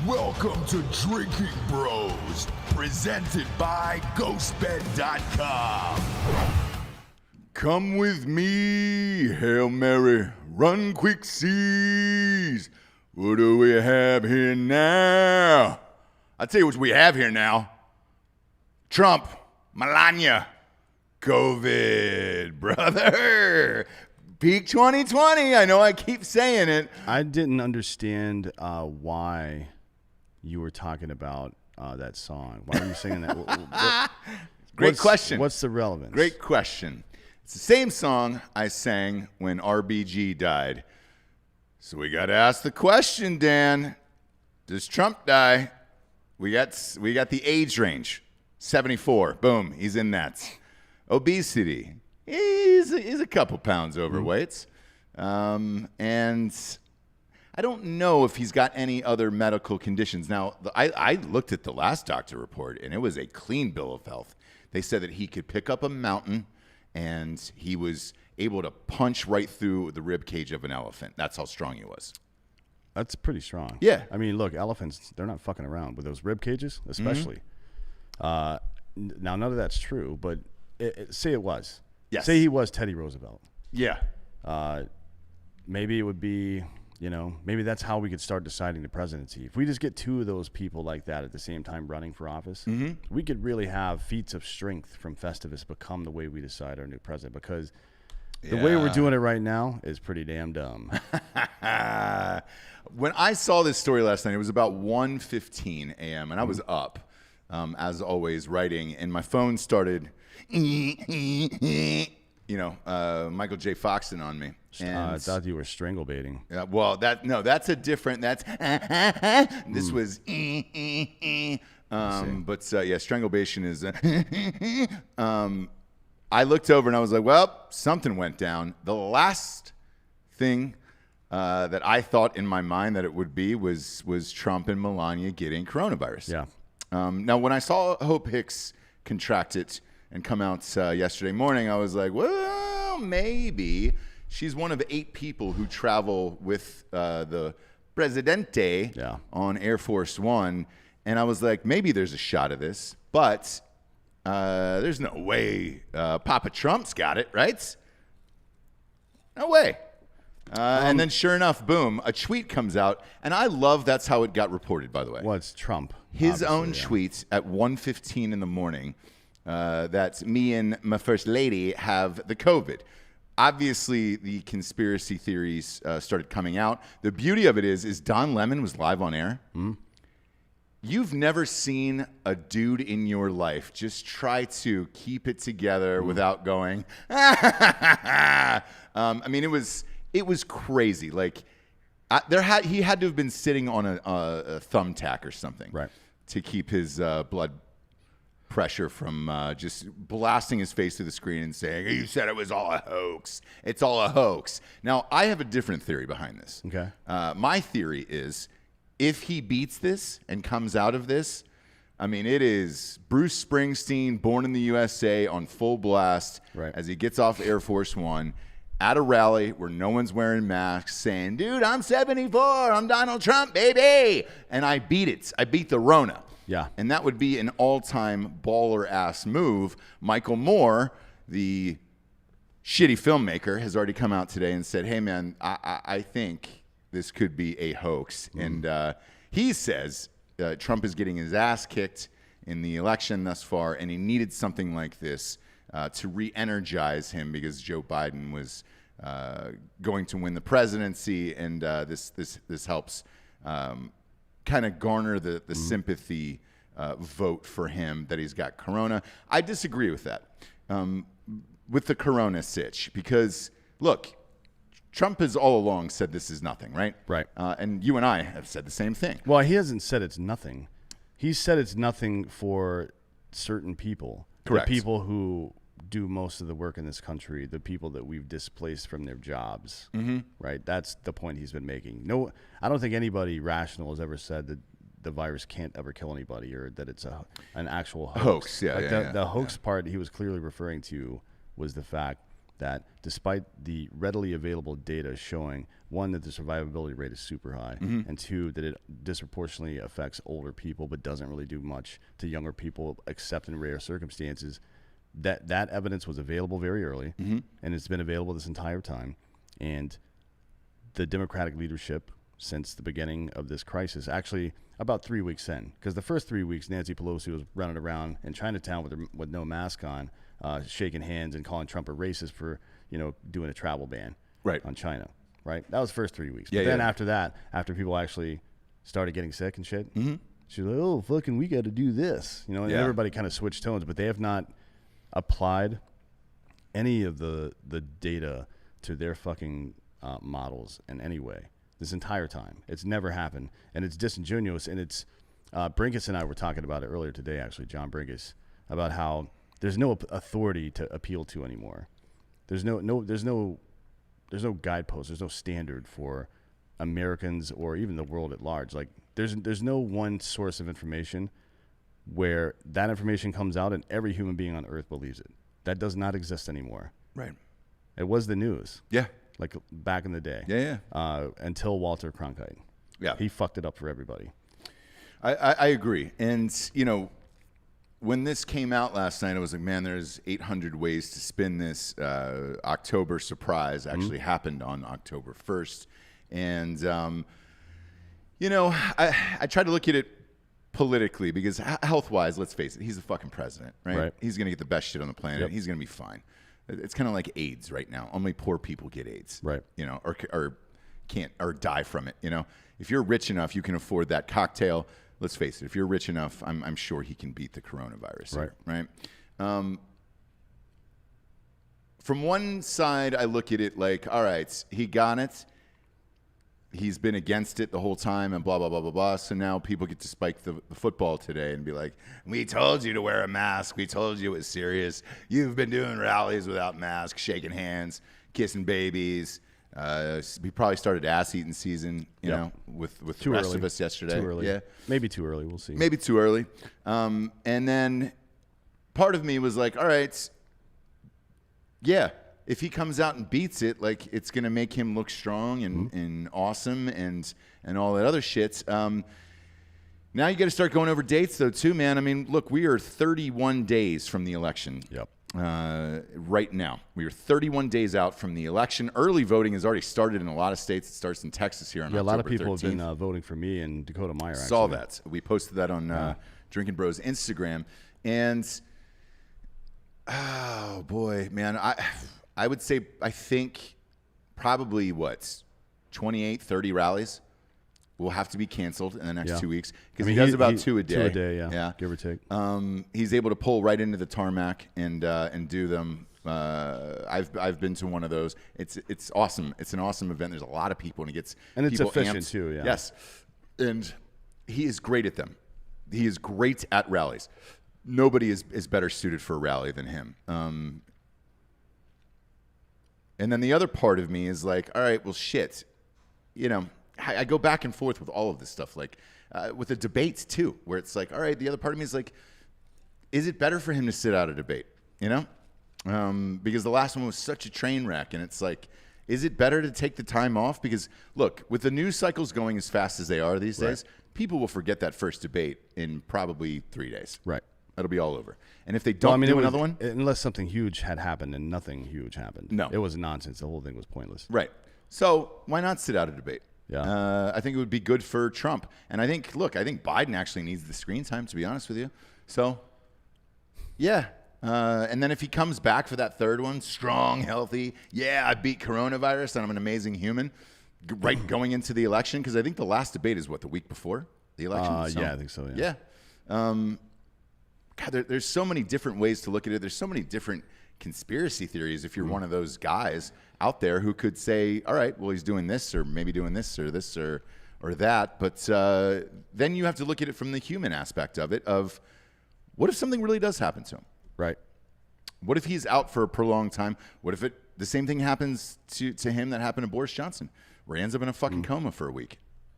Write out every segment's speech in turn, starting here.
Welcome to Drinkin Bros, presented by GhostBed.com. Come with me, Hail Mary, run quick seas. What do we have here now? I'll tell you what we have here now. Trump, Melania, COVID, brother. Peak 2020. I know I keep saying it. I didn't understand why you were talking about that song. Why were you singing that? Great question. What's the relevance? Great question. It's the same song I sang when RBG died. So we got to ask the question, Dan. Does Trump die? We got the age range. 74. Boom. He's in that. Obesity. He's a couple pounds overweight. And I don't know if he's got any other medical conditions. Now, I looked at the last doctor report, and it was a clean bill of health. They said that he could pick up a mountain, and he was able to punch right through the rib cage of an elephant. That's how strong he was. That's pretty strong. Yeah. I mean, look, elephants, they're not fucking around with those rib cages, especially. Now, none of that's true, but say it was. Yes. Say he was Teddy Roosevelt. Yeah. Maybe it would be, maybe that's how we could start deciding the presidency. If we just get two of those people like that at the same time running for office, we could really have feats of strength from Festivus become the way we decide our new president, because the way we're doing it right now is pretty damn dumb. When I saw this story last night, it was about 1:15 a.m., and I was up, as always, writing, and my phone started, Michael J. Foxing on me. And I thought you were strangle baiting. well, that's a different. That's this was. Strangulation is. I looked over and I was like, well, something went down. The last thing that I thought in my mind that it would be was Trump and Melania getting coronavirus. Yeah. Now, when I saw Hope Hicks contract it and come out yesterday morning, I was like, well, maybe. She's one of 8 people who travel with the Presidente on Air Force One. And I was like, maybe there's a shot of this. But there's no way Papa Trump's got it, right? No way. And then sure enough, boom, a tweet comes out. And I love that's how it got reported, by the way. Well, it's Trump. His own tweet at 1:15 in the morning that me and my first lady have the COVID. Obviously, the conspiracy theories started coming out. The beauty of it is Don Lemon was live on air. You've never seen a dude in your life just try to keep it together without going, I mean, it was crazy. Like, he had to have been sitting on a thumbtack or something, right, to keep his blood pressure from just blasting his face through the screen and saying, you said it was all a hoax. It's all a hoax. Now, I have a different theory behind this. Okay. My theory is if he beats this and comes out of this, I mean, it is Bruce Springsteen, Born in the USA, on full blast as he gets off Air Force One at a rally where no one's wearing masks saying, dude, I'm 74. I'm Donald Trump, baby. And I beat it. I beat the Rona. Yeah. And that would be an all-time baller-ass move. Michael Moore, the shitty filmmaker, has already come out today and said, hey, man, I think this could be a hoax. And he says Trump is getting his ass kicked in the election thus far, and he needed something like this to re-energize him because Joe Biden was going to win the presidency, and this helps kind of garner the sympathy vote for him that he's got corona. I disagree with that, with the corona sitch, because, look, Trump has all along said this is nothing, right? Right. And you and I have said the same thing. Well, he hasn't said it's nothing. He said it's nothing for certain people. Correct. The people who do most of the work in this country, the people that we've displaced from their jobs, right? That's the point he's been making. No, I don't think anybody rational has ever said that the virus can't ever kill anybody or that it's an actual hoax. Yeah, the hoax part he was clearly referring to was the fact that despite the readily available data showing, one, that the survivability rate is super high, and two, that it disproportionately affects older people but doesn't really do much to younger people except in rare circumstances, that evidence was available very early, and it's been available this entire time. And the Democratic leadership since the beginning of this crisis, actually about 3 weeks in, because the first 3 weeks Nancy Pelosi was running around in Chinatown with no mask on, shaking hands and calling Trump a racist for doing a travel ban on China. Right, that was the first 3 weeks. But then after that, after people actually started getting sick and shit, she's like, "Oh, fucking, we got to do this," and everybody kind of switched tones. But they have not applied any of the data to their fucking models in any way this entire time. It's never happened, and it's disingenuous. And it's Brinkus and I were talking about it earlier today, actually, John Brinkus, about how there's no authority to appeal to anymore. There's no guidepost. There's no standard for Americans or even the world at large. Like there's no one source of information where that information comes out and every human being on earth believes it. That does not exist anymore. Right. It was the news. Yeah. Like back in the day. Yeah. Until Walter Cronkite. Yeah. He fucked it up for everybody. I agree. And, when this came out last night, I was like, man, there's 800 ways to spin this. October surprise actually happened on October 1st. And, I tried to look at it politically because health-wise, let's face it, he's the fucking president, right? He's going to get the best shit on the planet. Yep. He's going to be fine. It's kind of like AIDS right now. Only poor people get AIDS, right? Or can't or die from it. If you're rich enough, you can afford that cocktail. Let's face it. If you're rich enough, I'm sure he can beat the coronavirus. Right. From one side, I look at it like, all right, he got it. He's been against it the whole time and blah, blah, blah, blah, blah. So now people get to spike the football today and be like, we told you to wear a mask. We told you it was serious. You've been doing rallies without masks, shaking hands, kissing babies. We probably started ass-eating season, with the rest of us yesterday. Too early. Yeah. Maybe too early. We'll see. Maybe too early. And then part of me was like, all right, yeah. If he comes out and beats it, like it's going to make him look strong and awesome and all that other shit. Now you got to start going over dates though too, man. I mean, look, we are 31 days from the election. Yep. Right now, we are 31 days out from the election. Early voting has already started in a lot of states. It starts in Texas here on October 13th. A lot of people have been voting for me and Dakota Meyer. Saw that. We posted that on Drinkin Bros Instagram, and oh boy, man, I would say I think probably 28, 30 rallies will have to be canceled in the next 2 weeks because he does about two a day. 2 a day, yeah, give or take. He's able to pull right into the tarmac and do them. I've been to one of those. It's awesome. It's an awesome event. There's a lot of people and he gets it's efficient amped. too. Yeah. Yes, and he is great at them. He is great at rallies. Nobody is better suited for a rally than him. And then the other part of me is like, all right, well, shit. I go back and forth with all of this stuff, like with the debates too, where it's like, all right, the other part of me is like, is it better for him to sit out a debate? Because the last one was such a train wreck, and it's like, is it better to take the time off? Because look, with the news cycles going as fast as they are these days, people will forget that first debate in probably 3 days. Right. It'll be all over. And if they don't do another one, unless something huge had happened, and nothing huge happened. No, it was nonsense. The whole thing was pointless. Right. So why not sit out a debate? Yeah. I think it would be good for Trump. And I think Biden actually needs the screen time, to be honest with you. So, yeah. And then if he comes back for that third one, strong, healthy, I beat coronavirus and I'm an amazing human, going into the election, because I think the last debate is the week before the election? Yeah, I think so, yeah. God, there's so many different ways to look at it. There's so many different conspiracy theories if you're one of those guys out there who could say, all right, well, he's doing this or maybe doing this or that. But then you have to look at it from the human aspect of it, of what if something really does happen to him? Right. What if he's out for a prolonged time? What if the same thing happens to him that happened to Boris Johnson, where he ends up in a fucking coma for a week?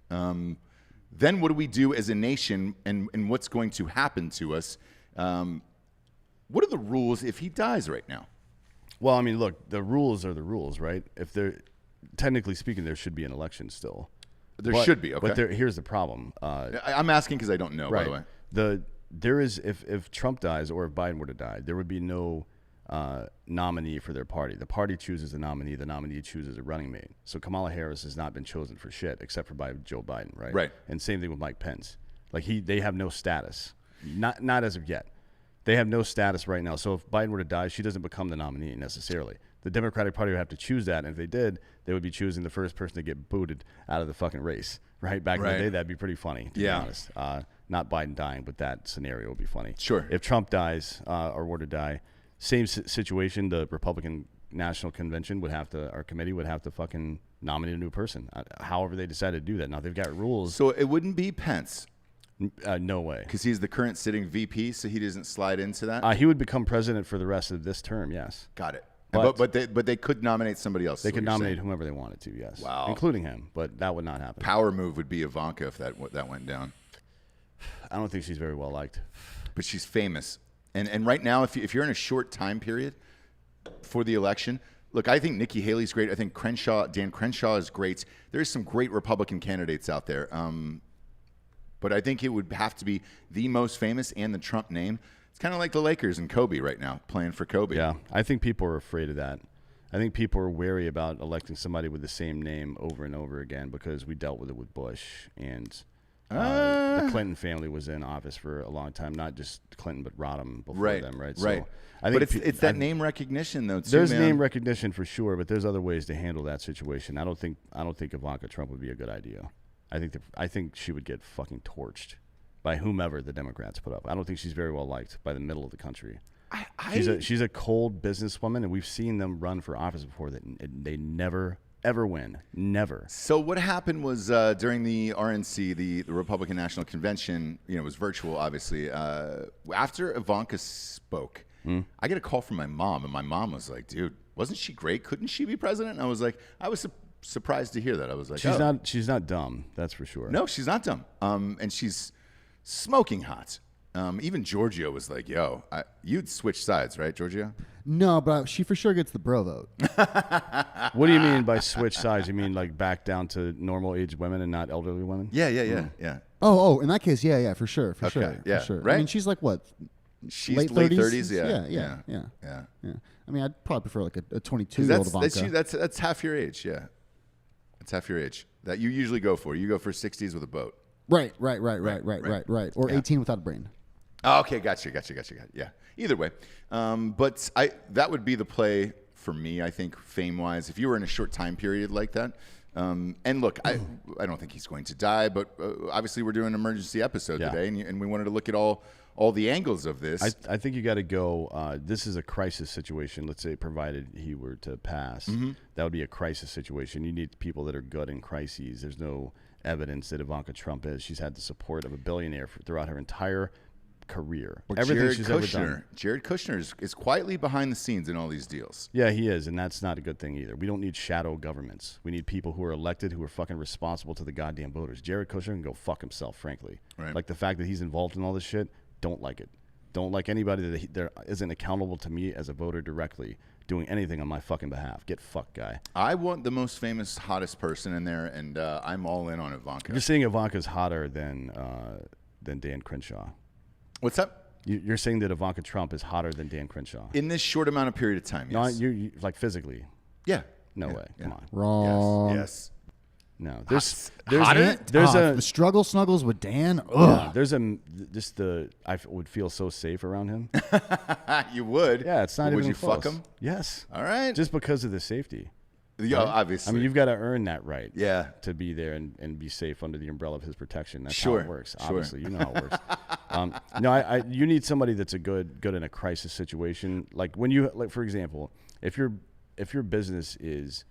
Then what do we do as a nation, and what's going to happen to us? What are the rules if he dies right now? Well, I mean, look, the rules are the rules, right? If they're technically speaking, there should be an election still. There should be, okay. But here's the problem. I'm asking because I don't know, right. by the way. There is, if Trump dies or if Biden were to die, there would be no nominee for their party. The party chooses a nominee. The nominee chooses a running mate. So Kamala Harris has not been chosen for shit except for by Joe Biden, right? Right. And same thing with Mike Pence. Like they have no status, not as of yet. They have no status right now. So if Biden were to die, she doesn't become the nominee necessarily. The Democratic Party would have to choose that, and if they did, they would be choosing the first person to get booted out of the fucking race. Right? Back in the day, that'd be pretty funny, to be honest. Not Biden dying, but that scenario would be funny. Sure. If Trump dies or were to die, same situation, the Republican National Convention would have to, our committee would have to fucking nominate a new person, however they decide to do that. Now, they've got rules. So it wouldn't be Pence. No way. Because he's the current sitting VP, so he doesn't slide into that? He would become president for the rest of this term, yes. Got it. But they could nominate somebody else. They could nominate whomever they wanted to, yes. Wow. Including him, but that would not happen. Power move would be Ivanka if that went down. I don't think she's very well liked. But she's famous. And right now, if you're in a short time period for the election, look, I think Nikki Haley's great. I think Dan Crenshaw is great. There's some great Republican candidates out there. But I think it would have to be the most famous and the Trump name. It's kind of like the Lakers and Kobe right now, playing for Kobe. Yeah, I think people are afraid of that. I think people are wary about electing somebody with the same name over and over again because we dealt with it with Bush, and the Clinton family was in office for a long time. Not just Clinton, but Rodham before them, right? Right. So I think it's that name recognition, though, too, there's man. name recognition for sure, but there's other ways to handle that situation. I don't think Ivanka Trump would be a good idea. I think she would get fucking torched by whomever the Democrats put up. I don't think she's very well liked by the middle of the country. She's a cold businesswoman, and we've seen them run for office before that they never ever win. Never. So what happened was during the RNC, the Republican National Convention, it was virtual, obviously. After Ivanka spoke, I get a call from my mom, and my mom was like, "Dude, wasn't she great? Couldn't she be president?" And I was like, surprised to hear that. I was like, she's not dumb, that's for sure. No, she's not dumb. And she's smoking hot. Even Giorgio was like, "Yo, you'd switch sides, right, Giorgio?" No, but she for sure gets the bro vote. What do you mean by switch sides? You mean like back down to normal age women and not elderly women? Yeah. Oh, in that case, yeah, for sure, for sure. Right? I mean, she's like what? She's late late 30s? 30s, Yeah. I mean, I'd probably prefer like a 22-year-old Ivanka. That's half your age, yeah. That's half your age that you usually go for. You go for 60s with a boat. Right. Or 18 without a brain. Oh, okay, gotcha. Yeah. Either way, but that would be the play for me. I think fame-wise, if you were in a short time period like that. And look, I don't think he's going to die, but obviously we're doing an emergency episode today, and we wanted to look at all the angles of this. I think you got to go. This is a crisis situation. Let's say, provided he were to pass, that would be a crisis situation. You need people that are good in crises. There's no evidence that Ivanka Trump is. She's had the support of a billionaire throughout her entire career. Everything she's ever done. Jared Kushner is quietly behind the scenes in all these deals. Yeah, he is, and that's not a good thing either. We don't need shadow governments. We need people who are elected, who are fucking responsible to the goddamn voters. Jared Kushner can go fuck himself, frankly. Right. Like the fact that he's involved in all this shit, don't like it. Don't like anybody that isn't accountable to me as a voter directly doing anything on my fucking behalf. Get fucked, guy. I want the most famous, hottest person in there, and I'm all in on Ivanka. You're saying Ivanka's hotter than Dan Crenshaw. What's up? You're saying that Ivanka Trump is hotter than Dan Crenshaw in this short amount of period of time? Yes. No, you like physically. Yeah. No way. Come on. Wrong. Yes. No. The struggle snuggles with Dan. Ugh. I would feel so safe around him. You would. Yeah, it's not even Would you close. fuck him? Yes. All right. Just because of the safety. Yeah, obviously. I mean, you've got to earn that right. Yeah. To be there and be safe under the umbrella of his protection. That's Sure. how it works. Sure. Obviously, you know how it works. No, you need somebody that's a good in a crisis situation. Like when for example, if your business is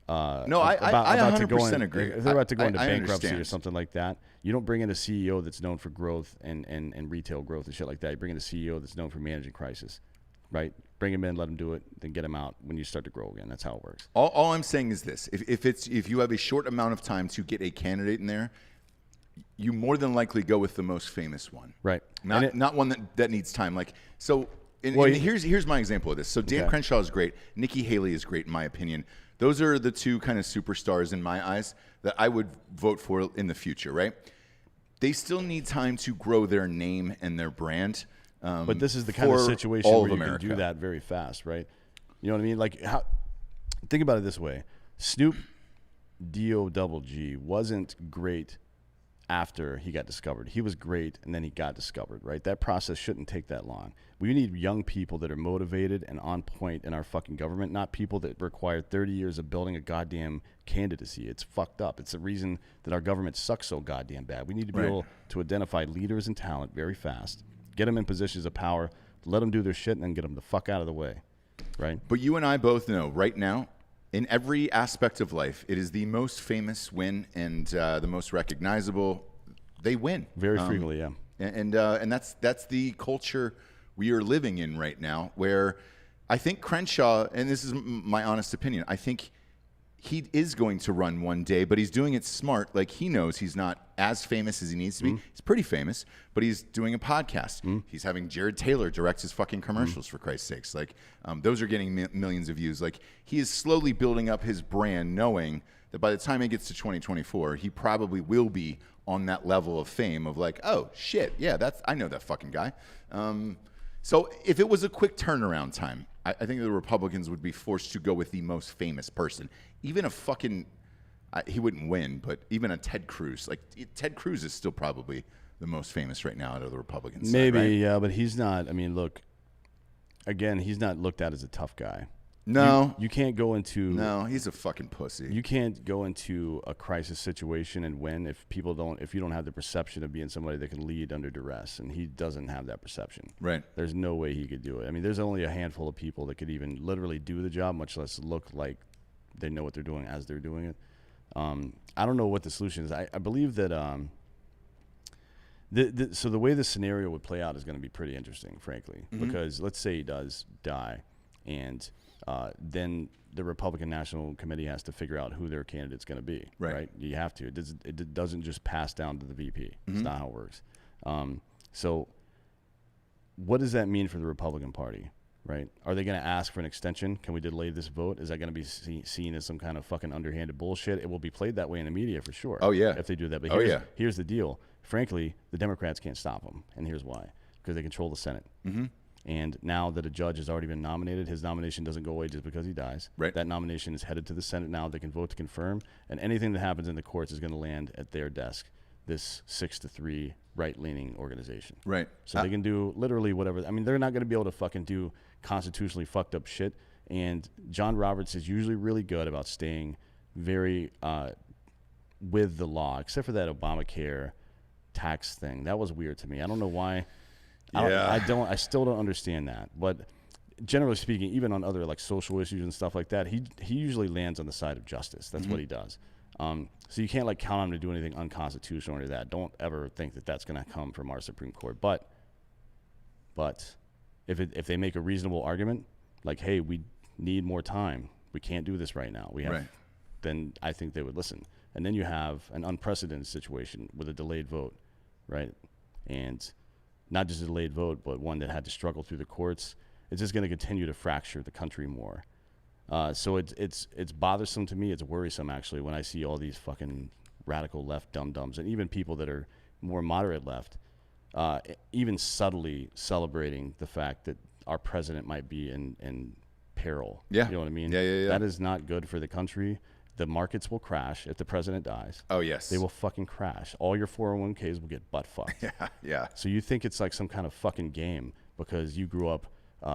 I 100% agree. If they're about to go into I bankruptcy understand. or something like that, you don't bring in a CEO that's known for growth and retail growth and shit like that. You bring in a CEO that's known for managing crisis, right? Bring him in, let him do it, then get him out when you start to grow again. That's how it works. All I'm saying is this: if you have a short amount of time to get a candidate in there, you more than likely go with the most famous one, right? Not one that needs time. Like so. And here's my example of this. So Dan Okay. Crenshaw is great. Nikki Haley is great in my opinion. Those are the two kind of superstars in my eyes that I would vote for in the future, right? They still need time to grow their name and their brand. But this is the kind of for situation all where of you America. can do that very fast, right? You know what I mean? Like, think about it this way: Snoop D-O-double-G wasn't great after he got discovered. He was great, and then he got discovered, right? That process shouldn't take that long. We need young people that are motivated and on point in our fucking government, not people that require 30 years of building a goddamn candidacy. It's fucked up. It's the reason that our government sucks so goddamn bad. We need to be able to identify leaders and talent very fast, get them in positions of power, let them do their shit, and then get them the fuck out of the way, right? But you and I both know right now, in every aspect of life, it is the most famous win and the most recognizable. They win Very frequently, yeah. and that's the culture we are living in right now. Where I think Crenshaw, and this is my honest opinion, I think he is going to run one day, but he's doing it smart. Like, he knows he's not as famous as he needs to be. He's pretty famous, but he's doing a podcast. He's having Jared Taylor direct his fucking commercials, for Christ's sakes. Like, those are getting millions of views. Like, he is slowly building up his brand, knowing that by the time he gets to 2024, he probably will be on that level of fame of like, oh shit, yeah, I know that fucking guy. So if it was a quick turnaround time, I think the Republicans would be forced to go with the most famous person. Even a fucking, he wouldn't win, but even a Ted Cruz. Like, Ted Cruz is still probably the most famous right now out of the Republicans. Maybe, side, right? yeah, but he's not. I mean, look, again, he's not looked at as a tough guy. No. You can't go into No, he's a fucking pussy. You can't go into a crisis situation and win if you don't have the perception of being somebody that can lead under duress, and he doesn't have that perception. Right. There's no way he could do it. I mean, there's only a handful of people that could even literally do the job, much less look like they know what they're doing as they're doing it. I don't know what the solution is. I believe that so the way the scenario would play out is going to be pretty interesting, frankly, because let's say he does die, and then the Republican National Committee has to figure out who their candidate's going to be. Right. You have to. It doesn't just pass down to the VP. It's not how it works. So what does that mean for the Republican Party? Right? Are they going to ask for an extension? Can we delay this vote? Is that going to be seen as some kind of fucking underhanded bullshit? It will be played that way in the media for sure. Oh, yeah. If they do that. But here's the deal. Frankly, the Democrats can't stop them, and here's why. Because they control the Senate. And now that a judge has already been nominated, his nomination doesn't go away just because he dies. Right. That nomination is headed to the Senate now. They can vote to confirm, and anything that happens in the courts is going to land at their desk, this 6-3 right-leaning organization. Right. So they can do literally whatever. I mean, they're not going to be able to fucking do constitutionally fucked up shit. And John Roberts is usually really good about staying very with the law, except for that Obamacare tax thing. That was weird to me. I don't know why. I still don't understand that. But generally speaking, even on other like social issues and stuff like that, he usually lands on the side of justice. That's what he does. So you can't like count on him to do anything unconstitutional or any of that. Don't ever think that that's going to come from our Supreme Court. But if they make a reasonable argument, like, hey, we need more time, we can't do this right now, then I think they would listen. And then you have an unprecedented situation with a delayed vote, right? And not just a delayed vote, but one that had to struggle through the courts. It's just going to continue to fracture the country more. So it's bothersome to me. It's worrisome, actually, when I see all these fucking radical left dum-dums and even people that are more moderate left, even subtly celebrating the fact that our president might be in peril. Yeah. You know what I mean? Yeah. That is not good for the country. The markets will crash if the president dies. Oh, yes. They will fucking crash. All your 401ks will get butt fucked. Yeah. So you think it's like some kind of fucking game because you grew up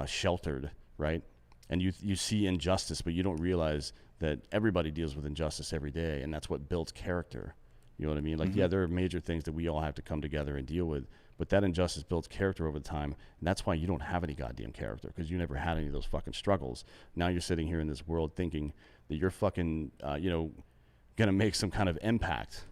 sheltered, right? And you see injustice, but you don't realize that everybody deals with injustice every day, and that's what builds character. You know what I mean? Like, yeah, there are major things that we all have to come together and deal with, but that injustice builds character over time, and that's why you don't have any goddamn character, because you never had any of those fucking struggles. Now you're sitting here in this world thinking that you're fucking, gonna make some kind of impact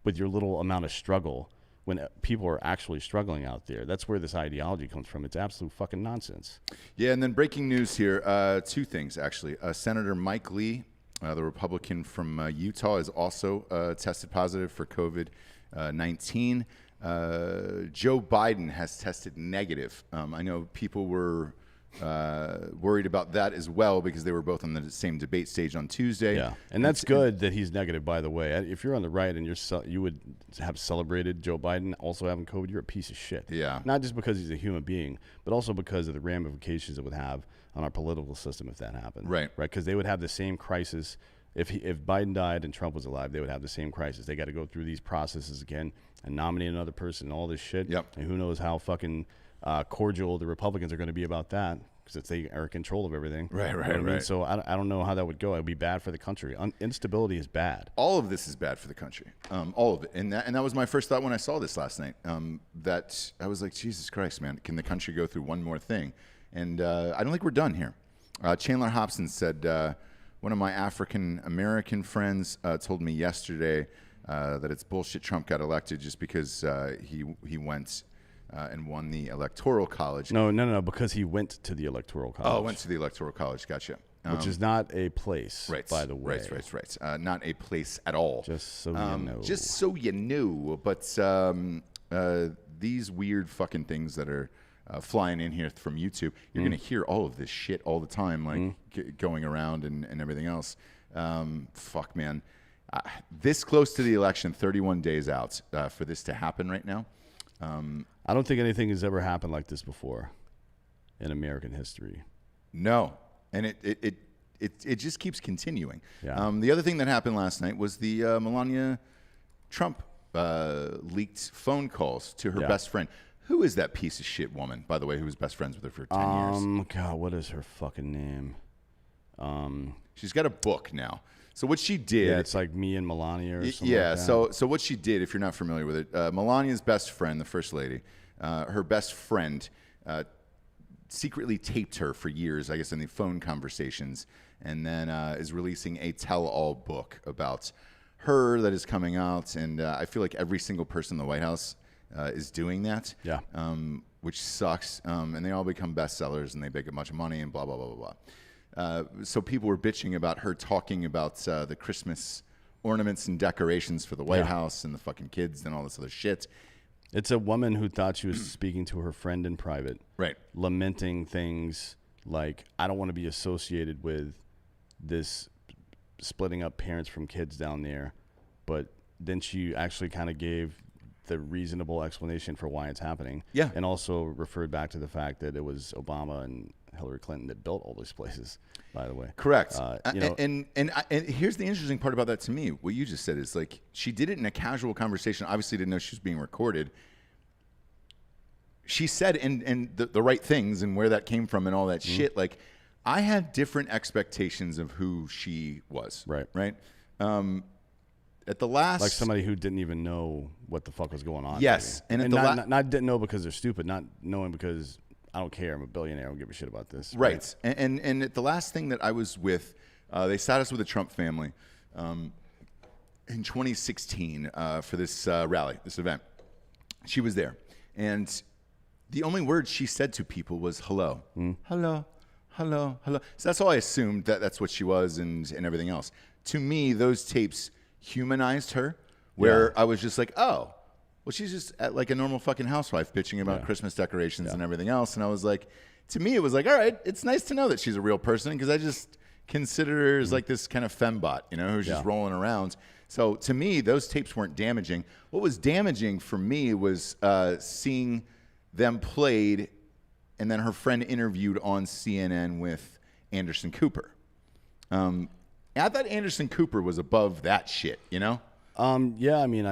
with your little amount of struggle when people are actually struggling out there. That's where this ideology comes from. It's absolute fucking nonsense. Yeah, and then breaking news here, two things, actually. Senator Mike Lee, the Republican from Utah, is also tested positive for COVID-19. Joe Biden has tested negative. I know people were worried about that as well because they were both on the same debate stage on Tuesday. Yeah, and that's good that he's negative, by the way. If you're on the right and you would have celebrated Joe Biden also having COVID, you're a piece of shit. Yeah. Not just because he's a human being, but also because of the ramifications it would have on our political system if that happened. Right. Right, because they would have the same crisis. If Biden died and Trump was alive, they would have the same crisis. They got to go through these processes again and nominate another person and all this shit. Yep. And who knows how fucking cordial the Republicans are going to be about that, because they are in control of everything. Right, You know what I mean? So I don't know how that would go. It would be bad for the country. Instability is bad. All of this is bad for the country. All of it. And that was my first thought when I saw this last night. That I was like, Jesus Christ, man, can the country go through one more thing? And I don't think we're done here. Chandler Hobson said, one of my African-American friends told me yesterday that it's bullshit Trump got elected just because he went and won the Electoral College. No, because he went to the Electoral College. Oh, went to the Electoral College. Gotcha. Which is not a place, Right, by the way. Right. Not a place at all. Just so you know. Just so you know. But these weird fucking things that are flying in here from YouTube, you're going to hear all of this shit all the time, like going around and everything else. Fuck, man. This close to the election, 31 days out, for this to happen right now. I don't think anything has ever happened like this before in American history. No, and it just keeps continuing. Yeah. The other thing that happened last night was the Melania Trump leaked phone calls to her best friend. Who is that piece of shit woman, by the way, who was best friends with her for 10 years? God, what is her fucking name? She's got a book now. So what she did... Yeah, it's like Me and Melania or something Yeah, like that. so what she did, if you're not familiar with it, Melania's best friend, the first lady, her best friend secretly taped her for years, I guess, in the phone conversations, and then is releasing a tell-all book about her that is coming out, and I feel like every single person in the White House is doing that, Yeah. Which sucks, and they all become bestsellers, and they make a bunch of money, and blah, blah, blah, blah, blah. So people were bitching about her talking about the Christmas ornaments and decorations for the White House and the fucking kids and all this other shit. It's a woman who thought she was speaking to her friend in private. Right. Lamenting things like, I don't want to be associated with this splitting up parents from kids down there. But then she actually kind of gave the reasonable explanation for why it's happening. Yeah. And also referred back to the fact that it was Obama and Hillary Clinton that built all these places, by the way. Correct. You know, and here's the interesting part about that to me. What you just said is like she did it in a casual conversation. Obviously didn't know she was being recorded. She said and the right things and where that came from and all that shit. Like I had different expectations of who she was. Right. Right. At the last, like somebody who didn't even know what the fuck was going on. Yes, maybe. and not didn't know because they're stupid, not knowing because I don't care. I'm a billionaire. I don't give a shit about this. Right. And at the last thing that I was with, they sat us with the Trump family in 2016 for this rally, this event. She was there. And the only word she said to people was hello. Hello, hello, hello. So that's all I assumed that's what she was and everything else. To me, those tapes humanized her, where I was just like, oh, well, she's just like a normal fucking housewife bitching about Christmas decorations and everything else. And I was like, to me, it was like, all right, it's nice to know that she's a real person because I just consider her as like this kind of fembot, you know, who's just rolling around. So to me, those tapes weren't damaging. What was damaging for me was seeing them played and then her friend interviewed on CNN with Anderson Cooper. I thought Anderson Cooper was above that shit, you know? Yeah, I mean,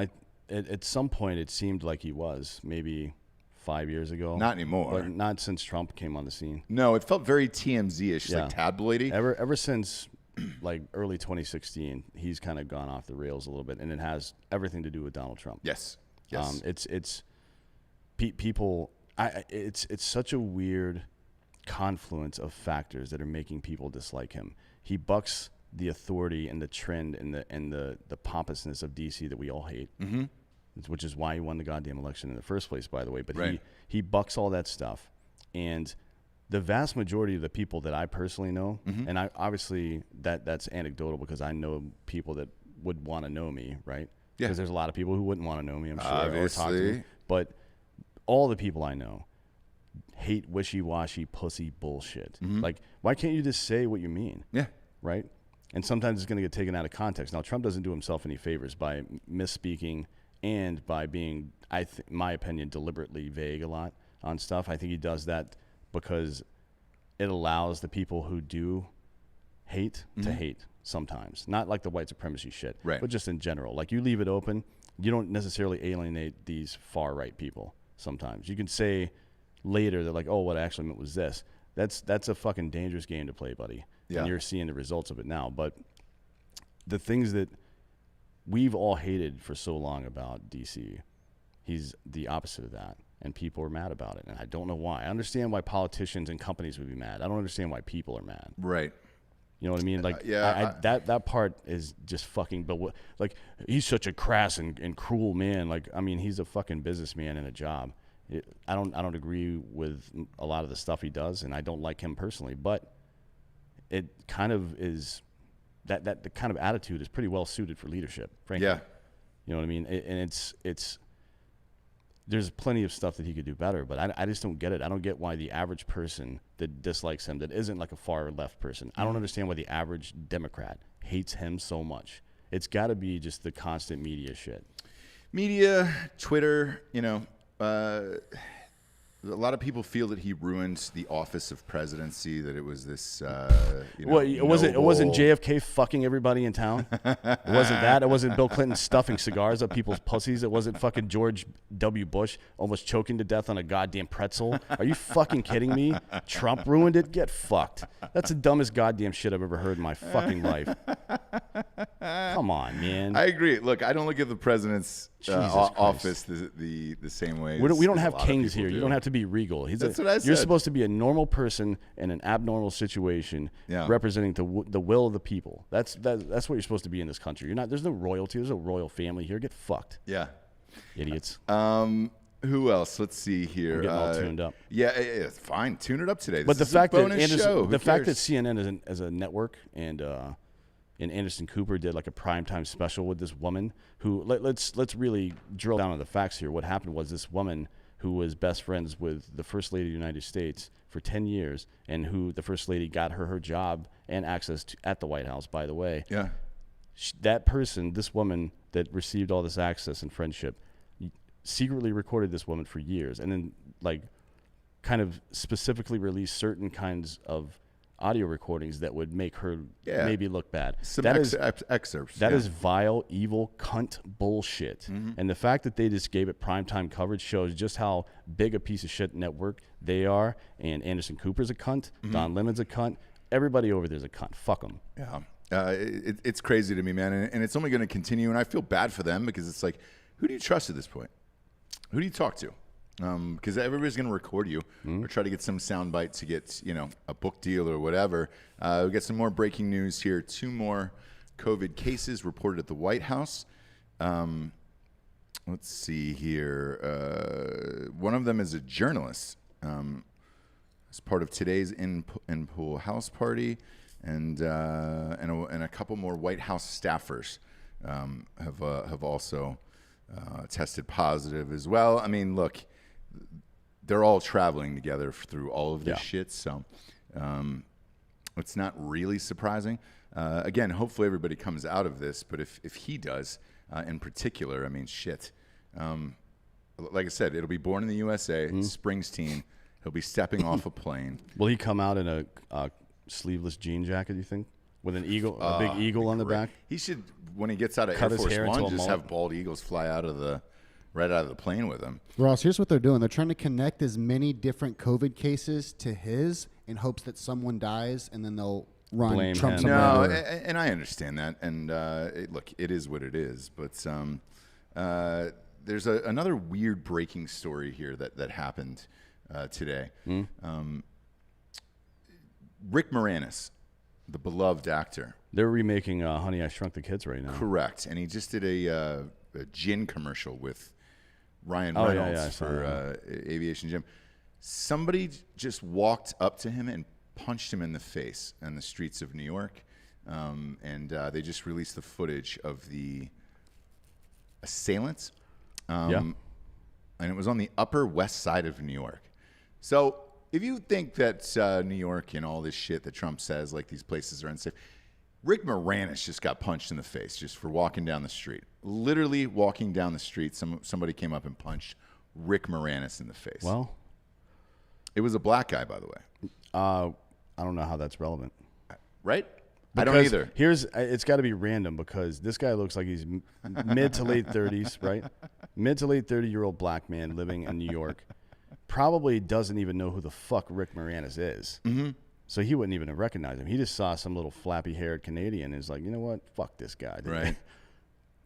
at some point it seemed like he was, maybe 5 years ago. Not anymore. But not since Trump came on the scene. No, it felt very TMZ-ish, like tabloidy. Ever since like early 2016, he's kind of gone off the rails a little bit, and it has everything to do with Donald Trump. Yes. It's people. It's such a weird confluence of factors that are making people dislike him. He bucks the authority and the trend and the pompousness of DC that we all hate, which is why he won the goddamn election in the first place, by the way. But he bucks all that stuff, and the vast majority of the people that I personally know, and I obviously that's anecdotal because I know people that would want to know me, right? Because there's a lot of people who wouldn't want to know me, I'm sure, or talk to me. But all the people I know hate wishy-washy pussy bullshit. Like, why can't you just say what you mean? Yeah. Right? And sometimes it's going to get taken out of context. Now, Trump doesn't do himself any favors by misspeaking and by being, my opinion, deliberately vague a lot on stuff. I think he does that because it allows the people who do hate to hate sometimes. Not like the white supremacy shit, right, but just in general. Like, you leave it open, you don't necessarily alienate these far-right people sometimes. You can say later that, like, oh, what I actually meant was this. That's a fucking dangerous game to play, buddy. Yeah. And you're seeing the results of it now. But the things that we've all hated for so long about DC, he's the opposite of that. And people are mad about it. And I don't know why. I understand why politicians and companies would be mad. I don't understand why people are mad. Right. You know what I mean? Like, yeah, that part is just fucking, but like, he's such a crass and cruel man. Like, I mean, he's a fucking businessman in a job. I don't agree with a lot of the stuff he does, and I don't like him personally, but it kind of is that the kind of attitude is pretty well suited for leadership, frankly. Yeah. You know what I mean? And it's there's plenty of stuff that he could do better, but I just don't get it. I don't get why the average person that dislikes him, that isn't like a far left person, I don't understand why the average Democrat hates him so much. It's got to be just the constant media shit. Media, Twitter, a lot of people feel that he ruined the office of presidency, that it was this, Well, it wasn't JFK fucking everybody in town. It wasn't that. It wasn't Bill Clinton stuffing cigars up people's pussies. It wasn't fucking George W. Bush almost choking to death on a goddamn pretzel. Are you fucking kidding me? Trump ruined it? Get fucked. That's the dumbest goddamn shit I've ever heard in my fucking life. Come on, man. I agree. Look, I don't look at the president's office the same way. We don't have a lot of kings people here. do. You don't have to be regal. That's what I said. You're supposed to be a normal person in an abnormal situation, representing the will of the people. That's what you're supposed to be in this country. You're not. There's no royalty. There's no royal family here. Get fucked. Yeah. Idiots. Who else? Let's see here. I'm getting all tuned up. Yeah, it's fine. Tune it up today. But this the fact is a bonus that show. the fact that CNN as a network and Anderson Cooper did like a primetime special with this woman who let's really drill down on the facts here. What happened was this woman who was best friends with the First Lady of the United States for 10 years and who the First Lady got her job and access to at the White House, by the way. Yeah. That person, this woman that received all this access and friendship, secretly recorded this woman for years and then like kind of specifically released certain kinds of audio recordings that would make her maybe look bad. Some excerpts. That is vile, evil, cunt bullshit. And the fact that they just gave it primetime coverage shows just how big a piece of shit network they are. And Anderson Cooper's a cunt. Don Lemon's a cunt. Everybody over there's a cunt. Fuck them. Yeah. It's crazy to me, man. And it's only going to continue. And I feel bad for them because it's like, who do you trust at this point? Who do you talk to? Because everybody's going to record you or try to get some soundbite to get, a book deal or whatever. We got some more breaking news here. 2 more COVID cases reported at the White House. Let's see here. One of them is a journalist. As part of today's in-pool house party, and a couple more White House staffers have also tested positive as well. I mean, look, they're all traveling together through all of this shit, so it's not really surprising. Again, hopefully everybody comes out of this, but if he does, in particular, I mean, shit. Like I said, it'll be born in the USA, Springsteen. He'll be stepping off a plane. Will he come out in a sleeveless jean jacket, you think? With an eagle, a big eagle on the back? He should, when he gets out of Cut Air his Force hair into One, a just mullet. have bald eagles fly right out of the plane with him. Ross, here's what they're doing. They're trying to connect as many different COVID cases to his in hopes that someone dies, and then they'll Blame Trump him. somewhere. No, over. and I understand that. And look, it is what it is. But there's another weird breaking story here that happened today. Rick Moranis, the beloved actor. They're remaking Honey, I Shrunk the Kids right now. Correct. And he just did a gin commercial with Ryan Oh, Reynolds I saw for Aviation Gym. Somebody just walked up to him and punched him in the face on the streets of New York. And they just released the footage of the assailant. I and it was on the Upper West Side of New York. So if you think that New York and all this shit that Trump says, like these places are unsafe, Rick Moranis just got punched in the face just for walking down the street. Literally walking down the street, somebody came up and punched Rick Moranis in the face. Well, it was a black guy, by the way. I don't know how that's relevant. Right? I don't either. It's got to be random because this guy looks like he's mid to late 30s, right? Mid to late 30-year-old black man living in New York. Probably doesn't even know who the fuck Rick Moranis is. Mm-hmm. So he wouldn't even recognize him. He just saw some little flappy-haired Canadian and is like, you know what? Fuck this guy. Right.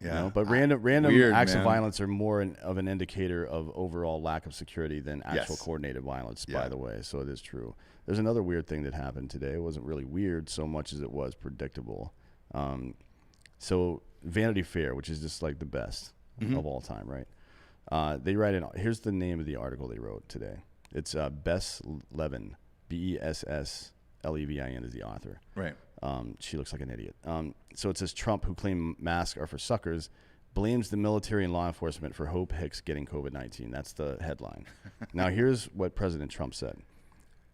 Yeah. You know? But random weird, acts of violence are more of an indicator of overall lack of security than actual coordinated violence, by the way. So it is true. There's another weird thing that happened today. It wasn't really weird so much as it was predictable. So Vanity Fair, which is just like the best of all time, right? They write in. Here's the name of the article they wrote today. It's Bess Levin, Besslevin is the author. Right. She looks like an idiot. So it says Trump, who claimed masks are for suckers, blames the military and law enforcement for Hope Hicks getting COVID-19. That's the headline. Now here's what President Trump said.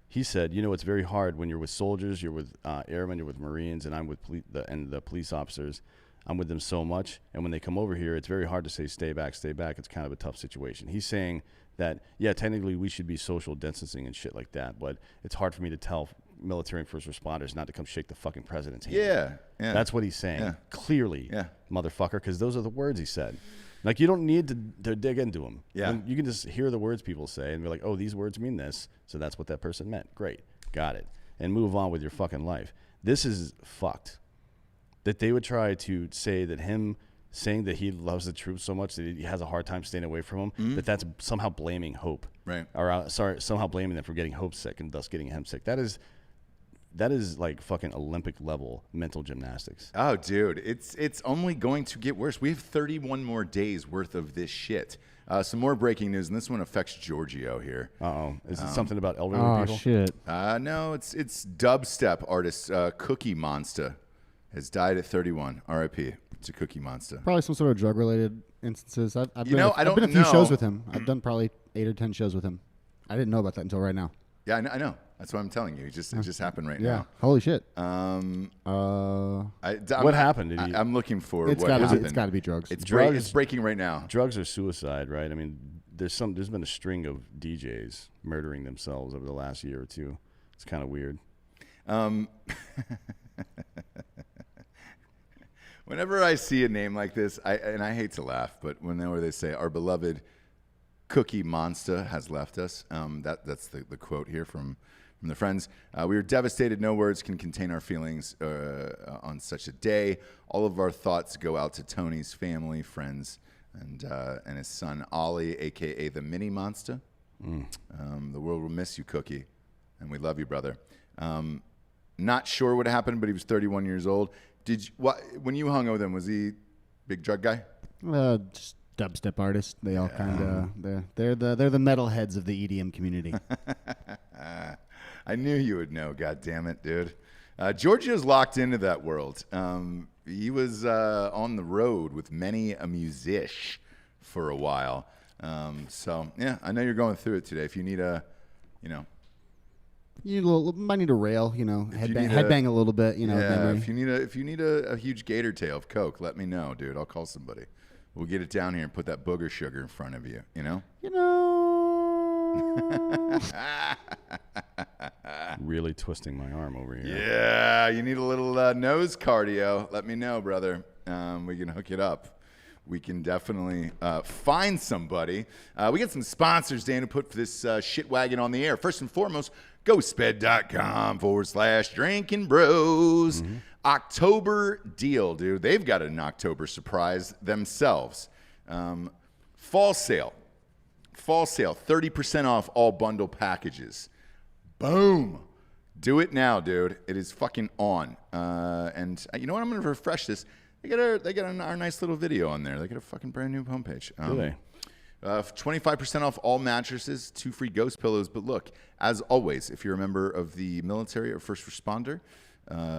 He said, you know, it's very hard when you're with soldiers, you're with airmen, you're with Marines, and I'm with the police officers. I'm with them so much. And when they come over here, it's very hard to say, stay back, stay back. It's kind of a tough situation. He's saying that, yeah, technically we should be social distancing and shit like that. But it's hard for me to tell military and first responders not to come shake the fucking president's hand. Yeah. That's what he's saying. Yeah. Clearly, motherfucker, because those are the words he said. Like, you don't need to dig into them. Yeah. You can just hear the words people say and be like, oh, these words mean this, so that's what that person meant. Great. Got it. And move on with your fucking life. This is fucked. That they would try to say that him saying that he loves the troops so much that he has a hard time staying away from them, that's somehow blaming Hope. Right. Or, somehow blaming them for getting Hope sick and thus getting him sick. That is like fucking Olympic level mental gymnastics. Oh, dude, it's only going to get worse. We have 31 more days worth of this shit. Some more breaking news, and this one affects Giorgio here. Uh-oh. Is it something about elderly people? Oh, shit. No, it's dubstep artist Cookie Monster has died at 31. R.I.P. to Cookie Monster. Probably some sort of drug-related instances. I've been I don't been a few know. shows with him. I've done probably 8 or 10 shows with him. I didn't know about that until right now. Yeah, I know. That's what I'm telling you. It just happened right Yeah. now. Holy shit. What happened? I'm looking for It's what got happened. to be drugs. It's Drugs. it's breaking right now. Drugs or suicide, right? I mean, there's been a string of DJs murdering themselves over the last year or two. It's kind of weird. Whenever I see a name like this, I hate to laugh, but whenever they say our beloved Cookie Monster has left us, that's the quote here from the friends. We are devastated. No words can contain our feelings on such a day. All of our thoughts go out to Tony's family, friends, and his son Ollie, aka the Mini Monster. The world will miss you, Cookie, and we love you, brother. Not sure what happened, but he was 31 years old. When you hung out with him, was he big drug guy? Just dubstep artists. They all kind of they're the metalheads of the EDM community. I knew you would know. God damn it, dude. Giorgio's locked into that world. He was on the road with many a musician for a while. So yeah, I know you're going through it today. If you need might need a rail, headbang a little bit, Yeah, memory. if you need a huge gator tail of Coke, let me know, dude. I'll call somebody. We'll get it down here and put that booger sugar in front of you. Really twisting my arm over here. Yeah, you need a little nose cardio. Let me know, brother. We can hook it up. We can definitely find somebody. We got some sponsors, Dan, who put this shit wagon on the air. First and foremost, ghostbed.com/Drinkin Bros. October deal, dude. They've got an October surprise themselves. Fall sale, 30% off all bundle packages. Boom. Do it now, dude. It is fucking on. And you know what? I'm going to refresh this. They got our nice little video on there. They got a fucking brand new homepage. Do they? 25% off all mattresses, 2 free ghost pillows. But look, as always, if you're a member of the military or first responder,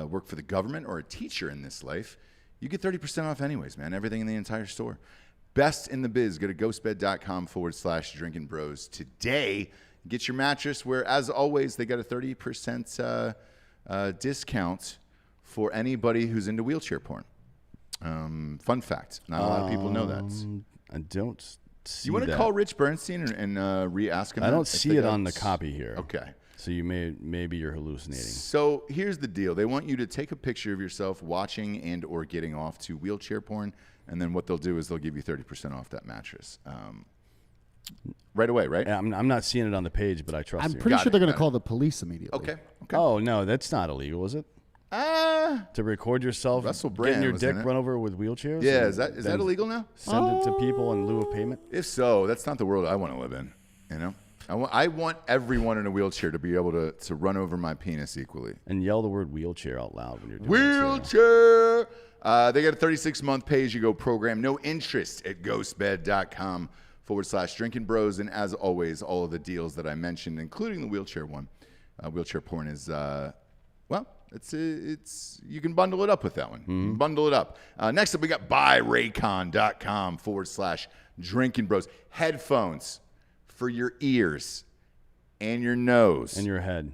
work for the government or a teacher in this life, you get 30% off anyways, man. Everything in the entire store. best in the biz. Go to ghostbed.com/Drinkin Bros today. Get your mattress where, as always, they got a 30% discount for anybody who's into wheelchair porn. Fun fact. Not a lot of people know that. I don't see You want to that. call Rich Bernstein and re-ask him? I that don't if see they it got- on the copy here. Okay. So maybe you're hallucinating. So here's the deal. They want you to take a picture of yourself watching and or getting off to wheelchair porn, and then what they'll do is they'll give you 30% off that mattress. Right away, right? I'm not seeing it on the page, but I trust I'm you. pretty Got sure it, they're going got to call the police immediately. Okay. Oh no, that's not illegal, is it? To record yourself Russell Brand getting your was dick in it. run over with wheelchairs? Yeah, and is that then illegal now? Send it to people in lieu of payment? If so, that's not the world I want to live in. You know, I want everyone in a wheelchair to be able to run over my penis equally. And yell the word wheelchair out loud when you're doing it. Wheelchair. They got a 36-month pay-as-you-go program. No interest at ghostbed.com/Drinkin Bros. And as always, all of the deals that I mentioned, including the wheelchair one. Wheelchair porn is, it's you can bundle it up with that one. You can bundle it up. Next up, we got buyraycon.com/Drinkin Bros. Headphones for your ears and your nose. In your head.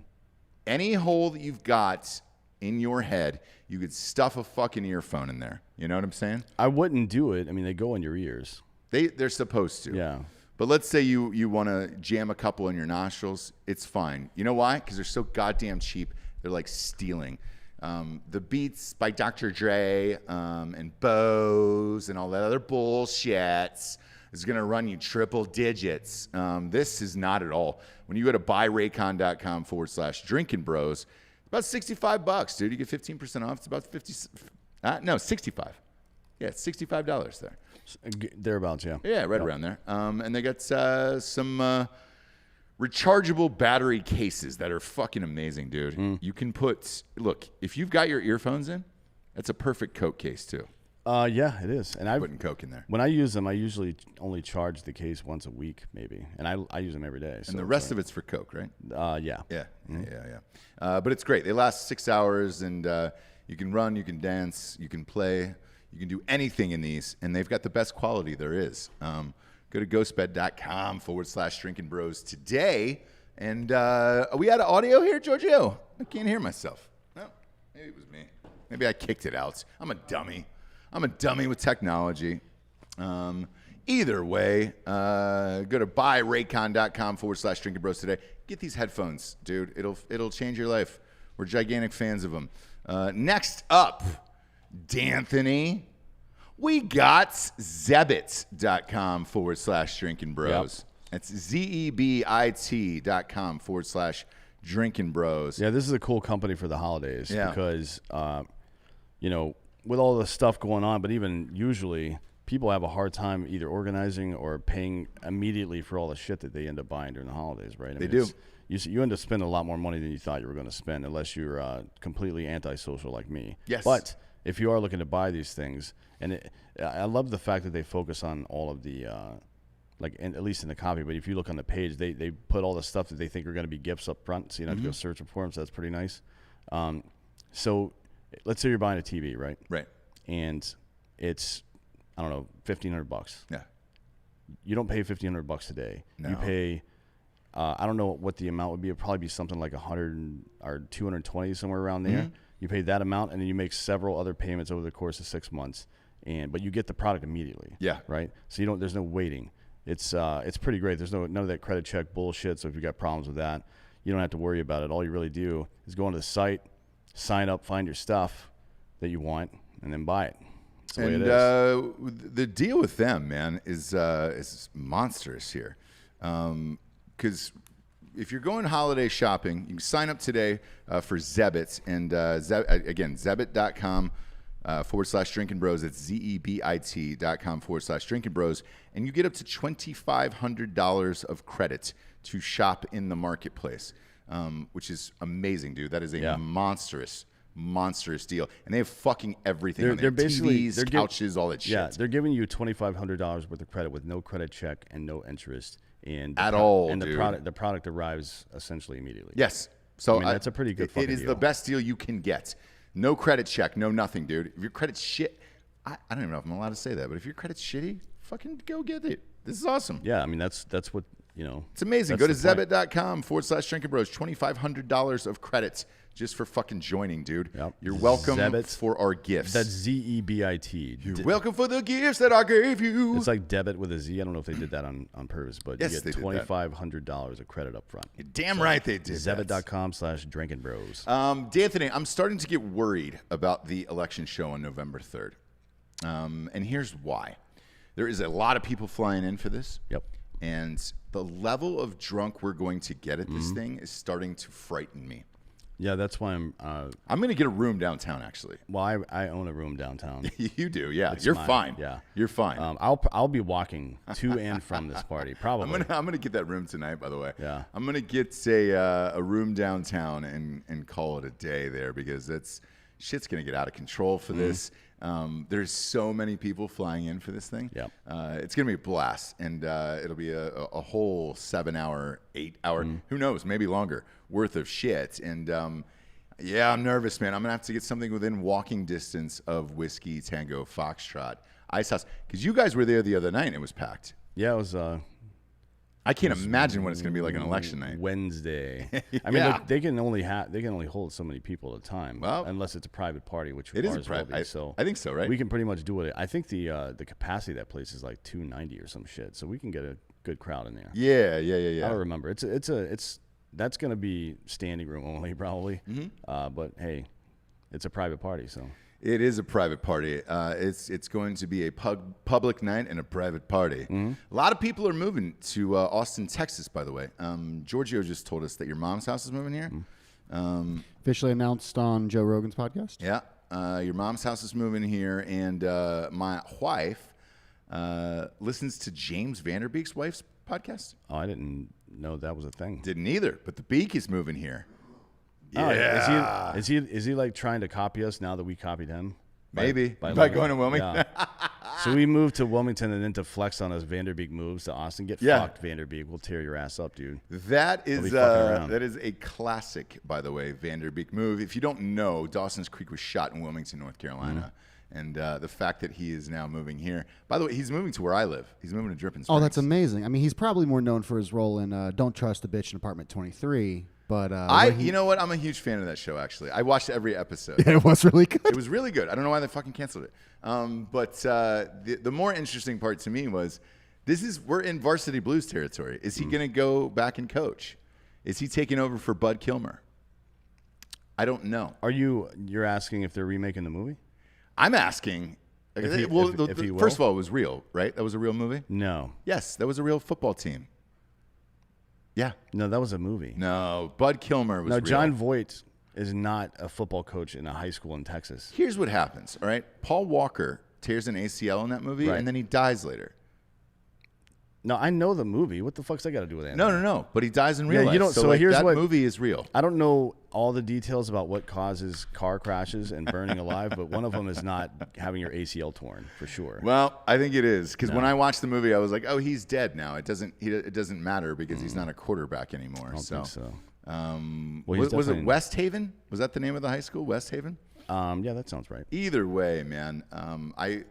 Any hole that you've got in your head, you could stuff a fucking earphone in there. You know what I'm saying? I wouldn't do it. I mean, they go in your ears. They're supposed to. Yeah. But let's say you want to jam a couple in your nostrils. It's fine. You know why? Because they're so goddamn cheap. They're like stealing. The Beats by Dr. Dre and Bose and all that other bullshit is going to run you triple digits. This is not at all. When you go to buyraycon.com/Drinkin Bros, about $65, dude. You get 15% off. It's about 65. Yeah, it's $65 there. Thereabouts, yeah. Yeah, right around there. And they got some rechargeable battery cases that are fucking amazing, dude. You can look, if you've got your earphones in, that's a perfect Coke case too. Yeah, it is. And Putting Coke in there. when I use them, I usually only charge the case once a week, maybe. And I use them every day. And the rest of it's for Coke, right? Yeah. Yeah. But it's great. They last 6 hours, and you can run, you can dance, you can play, you can do anything in these, and they've got the best quality there is. Go to ghostbed.com/Drinkin Bros today. And are we out of audio here, Giorgio? I can't hear myself. No, maybe it was me. Maybe I kicked it out. I'm a dummy. I'm a dummy with technology. Either way, go to buyraycon.com/Drinkin Bros today. Get these headphones, dude. It'll change your life. We're gigantic fans of them. Next up, D'Anthony, we got Zebit.com/Drinkin Bros. Yep. That's ZEBIT.com/Drinkin Bros. Yeah, this is a cool company for the holidays Yeah. because, with all the stuff going on, but even usually people have a hard time either organizing or paying immediately for all the shit that they end up buying during the holidays, right? I mean, do. You end up spending a lot more money than you thought you were going to spend unless you're completely antisocial like me. Yes. But if you are looking to buy these things, and I love the fact that they focus on all of the at least in the copy, but if you look on the page, they put all the stuff that they think are going to be gifts up front, so you don't have to go searching for them, so that's pretty nice. So let's say you're buying a TV, right? Right. And it's, I don't know, $1,500. Yeah. You don't pay $1,500 today. No. You pay, I don't know what the amount would be. It'd probably be something like 100 or 220, somewhere around there. You pay that amount, and then you make several other payments over the course of 6 months, but you get the product immediately. Yeah. Right. So there's no waiting. It's pretty great. There's none of that credit check bullshit. So if you got problems with that, you don't have to worry about it. All you really do is go onto the site, sign up, find your stuff that you want, and then buy it. That's the way it is. The deal with them, man, is monstrous here. Because if you're going holiday shopping, you can sign up today for Zebit. And again, Zebit.com/Drinkin Bros. It's ZEBIT.com/Drinkin Bros. And you get up to $2,500 of credit to shop in the marketplace, which is amazing, dude. That is a monstrous deal. And they have fucking everything on there. They're basically TVs, couches, all that shit. Yeah, they're giving you $2,500 worth of credit with no credit check and no interest. And At all, and dude. the product arrives essentially immediately. Yes. So that's a pretty good fucking It is deal. the best deal you can get. No credit check, no nothing, dude. If your credit's shit, I don't even know if I'm allowed to say that, but if your credit's shitty, fucking go get it. This is awesome. Yeah, I mean that's what It's amazing. Go to Zebit.com/Drinkin Bros. $2,500 of credits just for fucking joining, dude. Yep. You're welcome Zebit. for our gifts. That's ZEBIT. You're welcome for the gifts that I gave you. It's like debit with a Z. I don't know if they did that on purpose, but Yes, you they get did that. $2,500 of credit up front. You're damn right they did. Zebit.com/Drinkin Bros. D'Anthony, I'm starting to get worried about the election show on November 3rd. And here's why. There is a lot of people flying in for this. Yep. And the level of drunk we're going to get at this thing is starting to frighten me. Yeah, that's why I'm going to get a room downtown, actually. well, I own a room downtown. You do, yeah. It's You're mine, fine. yeah. You're fine. I'll be walking to and from this party, probably. I'm gonna get that room tonight, by the way. Yeah. I'm gonna get a room downtown and call it a day there, because shit's gonna get out of control for this. There's so many people flying in for this thing. Yep. It's gonna be a blast, and it'll be a whole 7-hour, 8-hour, who knows, maybe longer worth of shit. And yeah, I'm nervous, man. I'm gonna have to get something within walking distance of Whiskey Tango Foxtrot Ice House, because you guys were there the other night and it was packed. Yeah, it was I can't imagine what it's going to be like on election night. Wednesday. I mean, Yeah. they can only hold so many people at a time, Well, unless it's a private party, which it is a ours will private. be. So I think so, right? We can pretty much do it. I think the capacity of that place is like 290 or some shit, so we can get a good crowd in there. Yeah. I don't remember. It's that's going to be standing room only probably. But hey, it's a private party, so. It is a private party. It's going to be a public night and a private party. A lot of people are moving to Austin, Texas, by the way. Giorgio just told us that your mom's house is moving here. Officially announced on Joe Rogan's podcast. Yeah. Your mom's house is moving here, and my wife listens to James Vanderbeek's wife's podcast. Oh, I didn't know that was a thing. Didn't either, but the Beak is moving here. Oh, Yeah. is he like trying to copy us now that we copied him? Maybe. By living- going to Wilmington. Yeah. So we moved to Wilmington and then to flex on us. Vanderbeek moves to Austin. Get Yeah. fucked, Vanderbeek. We'll tear your ass up, dude. That is be fucking around. that is a classic, by the way, Vanderbeek move. If you don't know, Dawson's Creek was shot in Wilmington, North Carolina. And the fact that he is now moving here. By the way, he's moving to where I live. He's moving to Drippin' Springs. Oh, that's amazing. I mean, he's probably more known for his role in Don't Trust the Bitch in Apartment 23. But you know what? I'm a huge fan of that show, actually. I watched every episode. it was really good. It was really good. I don't know why they fucking canceled it. But the more interesting part to me was we're in Varsity Blues territory. Is he going to go back and coach? Is he taking over for Bud Kilmer? I don't know. You're asking if they're remaking the movie? I'm asking. If he First of all, it was real, right? That was a real movie? No. Yes, that was a real football team. Yeah. No, that was a movie. No, Bud Kilmer was No, real. John Voight is not a football coach in a high school in Texas. Here's what happens, all right? Paul Walker tears an ACL in that movie, Right. and then he dies later. No, I know the movie. What the fuck's that got to do with anything? No. But he dies in real Yeah, life. you don't- so like, here's that what- movie is real. I don't know all the details about what causes car crashes and burning alive, but one of them is not having your ACL torn for sure. Well, I think it is, because when I watched the movie, I was like, "Oh, he's dead now. It doesn't matter because he's not a quarterback anymore." I don't think so. Was it definitely- West Haven? Was that the name of the high school? West Haven? Yeah, that sounds right. Either way, man,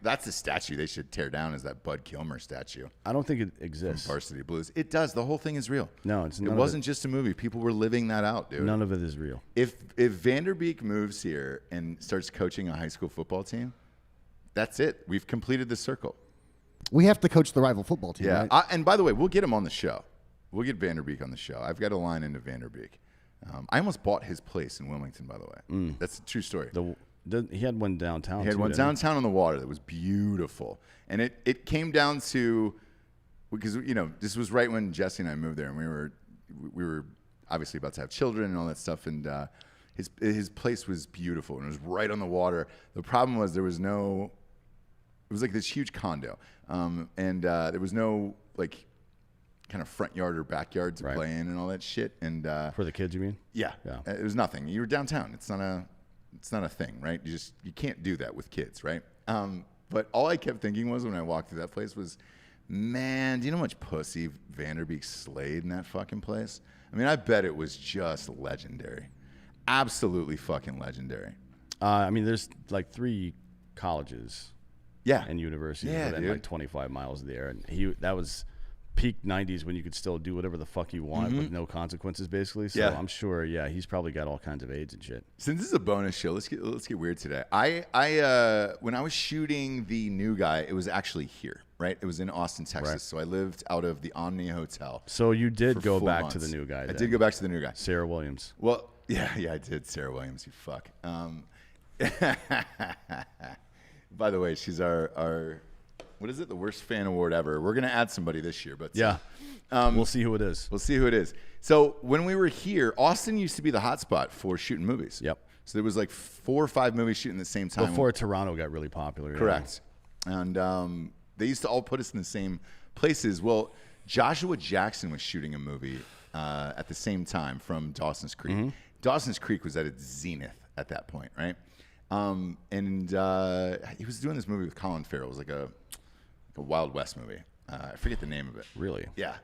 that's the statue they should tear down, is that Bud Kilmer statue. I don't think it exists. Varsity Blues. It does. The whole thing is real. No, it's It none of wasn't just a movie. People were living that out, dude. None of it is real. If Vanderbeek moves here and starts coaching a high school football team, that's it. We've completed the circle. We have to coach the rival football team, Yeah. right? And by the way, we'll get him on the show. We'll get Vanderbeek on the show. I've got a line into Vanderbeek. I almost bought his place in Wilmington, by the way. That's a true story. He had one downtown. He had one downtown on the water that was beautiful. And it came down to, because, this was right when Jessie and I moved there, and we were obviously about to have children and all that stuff. And his place was beautiful, and it was right on the water. The problem was it was like this huge condo. And there was no, like, kind of front yard or backyard to play in and all that shit. And For the kids, you mean? yeah, Yeah. it was nothing. You were downtown. It's not a thing, right? You can't do that with kids, right? But all I kept thinking was when I walked through that place was, man, do you know how much pussy Vanderbeek slayed in that fucking place? I mean, I bet it was just legendary. Absolutely fucking legendary. I mean, there's like 3 colleges Yeah. and universities Yeah, within dude. like 25 miles of the air. And that was peak 90s when you could still do whatever the fuck you want with no consequences, basically. So Yeah. I'm sure, he's probably got all kinds of AIDS and shit. Since this is a bonus show, let's get weird today. I when I was shooting The New Guy, it was actually here, right? It was in Austin, Texas. Right. So I lived out of the Omni Hotel. So you did for go 4 back to months. The New Guy. I then. did go back to The New Guy. Sarah Williams. Well, yeah, I did. Sarah Williams, you fuck. By the way, she's our what is it? The worst fan award ever. We're gonna add somebody this year, but Yeah. We'll see who it is. we'll see who it is. So when we were here, Austin used to be the hotspot for shooting movies. Yep. So there was like 4 or 5 movies shooting at the same time. Before Toronto got really popular. yeah. Correct. And they used to all put us in the same places. Well, Joshua Jackson was shooting a movie at the same time from Dawson's Creek. Mm-hmm. Dawson's Creek was at its zenith at that point, right? And he was doing this movie with Colin Farrell. It was like a Wild West movie. I forget the name of it. Really? Yeah.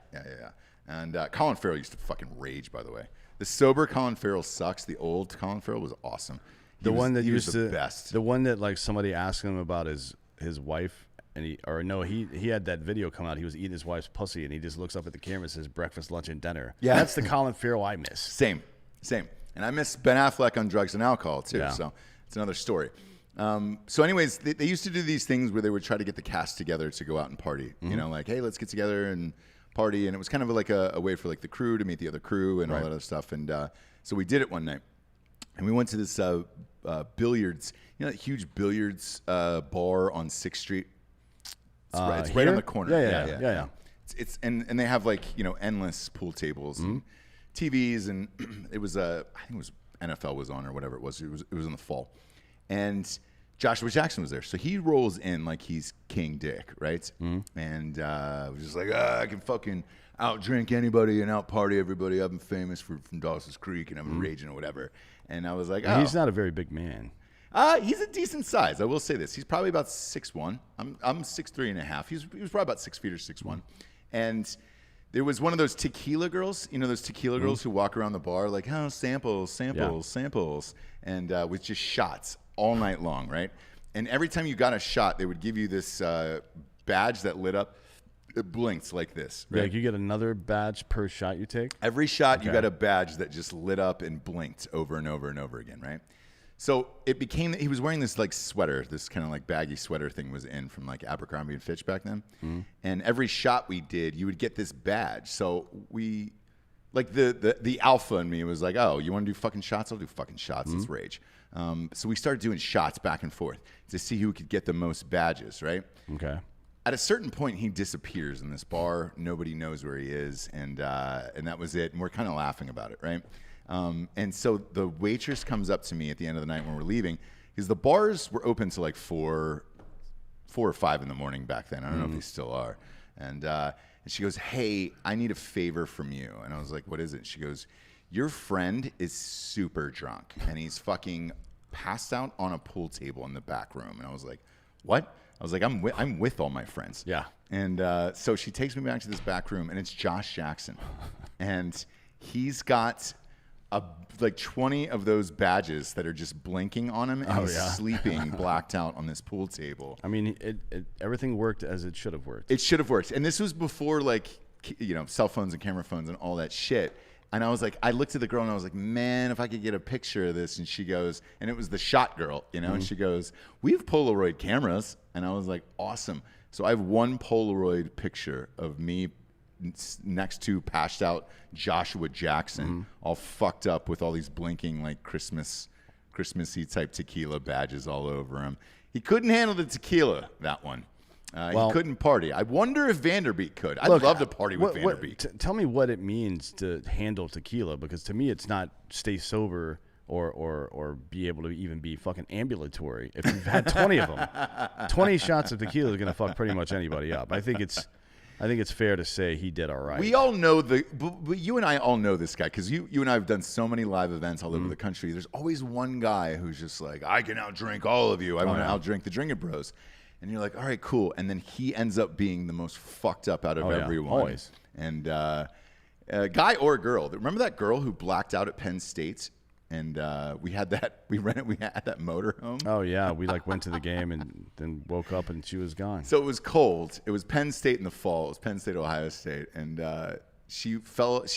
And Colin Farrell used to fucking rage, by the way. The sober Colin Farrell sucks. The old Colin Farrell was awesome. The one that he used was to the best. The one that like somebody asked him about his wife, and he had that video come out. He was eating his wife's pussy, and he just looks up at the camera and says breakfast, lunch, and dinner. Yeah. That's the Colin Farrell I miss. Same. And I miss Ben Affleck on drugs and alcohol too. Yeah. So it's another story. So anyways, they used to do these things where they would try to get the cast together to go out and party. You know, like, hey, let's get together and party. And it was kind of like a way for like the crew to meet the other crew and all that other stuff. And so we did it one night. And we went to this billiards, that huge billiards bar on 6th Street. It's right Here? on the corner. Yeah. It's and they have like endless pool tables and TVs, and it was I think it was NFL was on or whatever it was. It was in the fall, and Joshua Jackson was there, so he rolls in like he's King Dick, right? And was just like, I can fucking out drink anybody and out party everybody. I'm famous from Dawson's Creek, and I'm raging or whatever. And I was like, oh. He's not a very big man. He's a decent size. I will say this. He's probably about 6'1". I'm 6'3.5". He was probably about 6 feet or 6'1". And there was one of those tequila girls, those tequila girls who walk around the bar like, oh, samples. And with just shots all night long, right? And every time you got a shot, they would give you this badge that lit up. It blinked like this, right? Like you get another badge per shot you take? Every shot, you got a badge that just lit up and blinked over and over and over again, right? So it became that he was wearing this like sweater, this kind of like baggy sweater thing was in from like Abercrombie and Fitch back then. And every shot we did, you would get this badge. So we, like the alpha in me was like, oh, you want to do fucking shots? I'll do fucking shots. Let's rage. So we started doing shots back and forth to see who could get the most badges, right? Okay. At a certain point, he disappears in this bar. Nobody knows where he is, and that was it. And we're kind of laughing about it, right? And so the waitress comes up to me at the end of the night when we're leaving, because the bars were open to like 4 or 5 in the morning back then. I don't know if they still are. And she goes, hey, I need a favor from you. And I was like, what is it? She goes, your friend is super drunk, and he's fucking passed out on a pool table in the back room. And I was like, what? I was like, I'm with all my friends. Yeah. And so she takes me back to this back room, and it's Josh Jackson. And he's got like 20 of those badges that are just blinking on him, and he's sleeping blacked out on this pool table. I mean, everything worked as it should have worked. It should have worked. And this was before like, cell phones and camera phones and all that shit. And I was like, I looked at the girl and I was like, man, if I could get a picture of this. And she goes, and it was the shot girl, and she goes, we have Polaroid cameras. And I was like, awesome. So I have one Polaroid picture of me next to passed out Joshua Jackson, all fucked up with all these blinking like Christmassy type tequila badges all over him. He couldn't handle the tequila, that one. He couldn't party. I wonder if Vanderbeek could. I'd love to party with Vanderbeek. Tell me what it means to handle tequila, because to me it's not stay sober or be able to even be fucking ambulatory. If you've had 20 of them, 20 shots of tequila is going to fuck pretty much anybody up. I think it's fair to say he did all right. We all know but you and I all know this guy, because you and I have done so many live events all over the country. There's always one guy who's just like, I can outdrink all of you. I want to outdrink the Drinkin Bros. And you're like, all right, cool. And then he ends up being the most fucked up out of everyone. Always. And guy or girl. Remember that girl who blacked out at Penn State and we had that motorhome. Oh yeah, we like went to the game and then woke up and she was gone. So it was cold. It was Penn State in the fall. It was Penn State, Ohio State, and she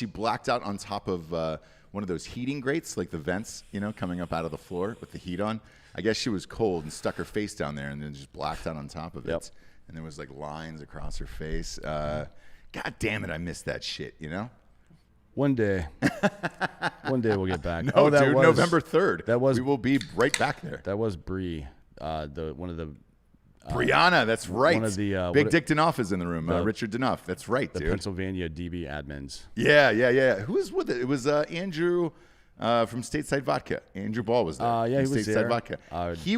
blacked out on top of one of those heating grates, like the vents, coming up out of the floor with the heat on. I guess she was cold and stuck her face down there and then just blacked out on top of it. And there was like lines across her face. God damn it, I missed that shit, One day we'll get back. No, dude, November 3rd. We will be right back there. That was Bree, one of the Brianna, that's right. One of the Big Dick Danoff is in the room. Richard Danoff, that's right, the dude. Pennsylvania DB admins. Yeah. Who was with it? It was Andrew from Stateside Vodka. Andrew Ball was there. Yeah, he was Stateside there. Vodka. He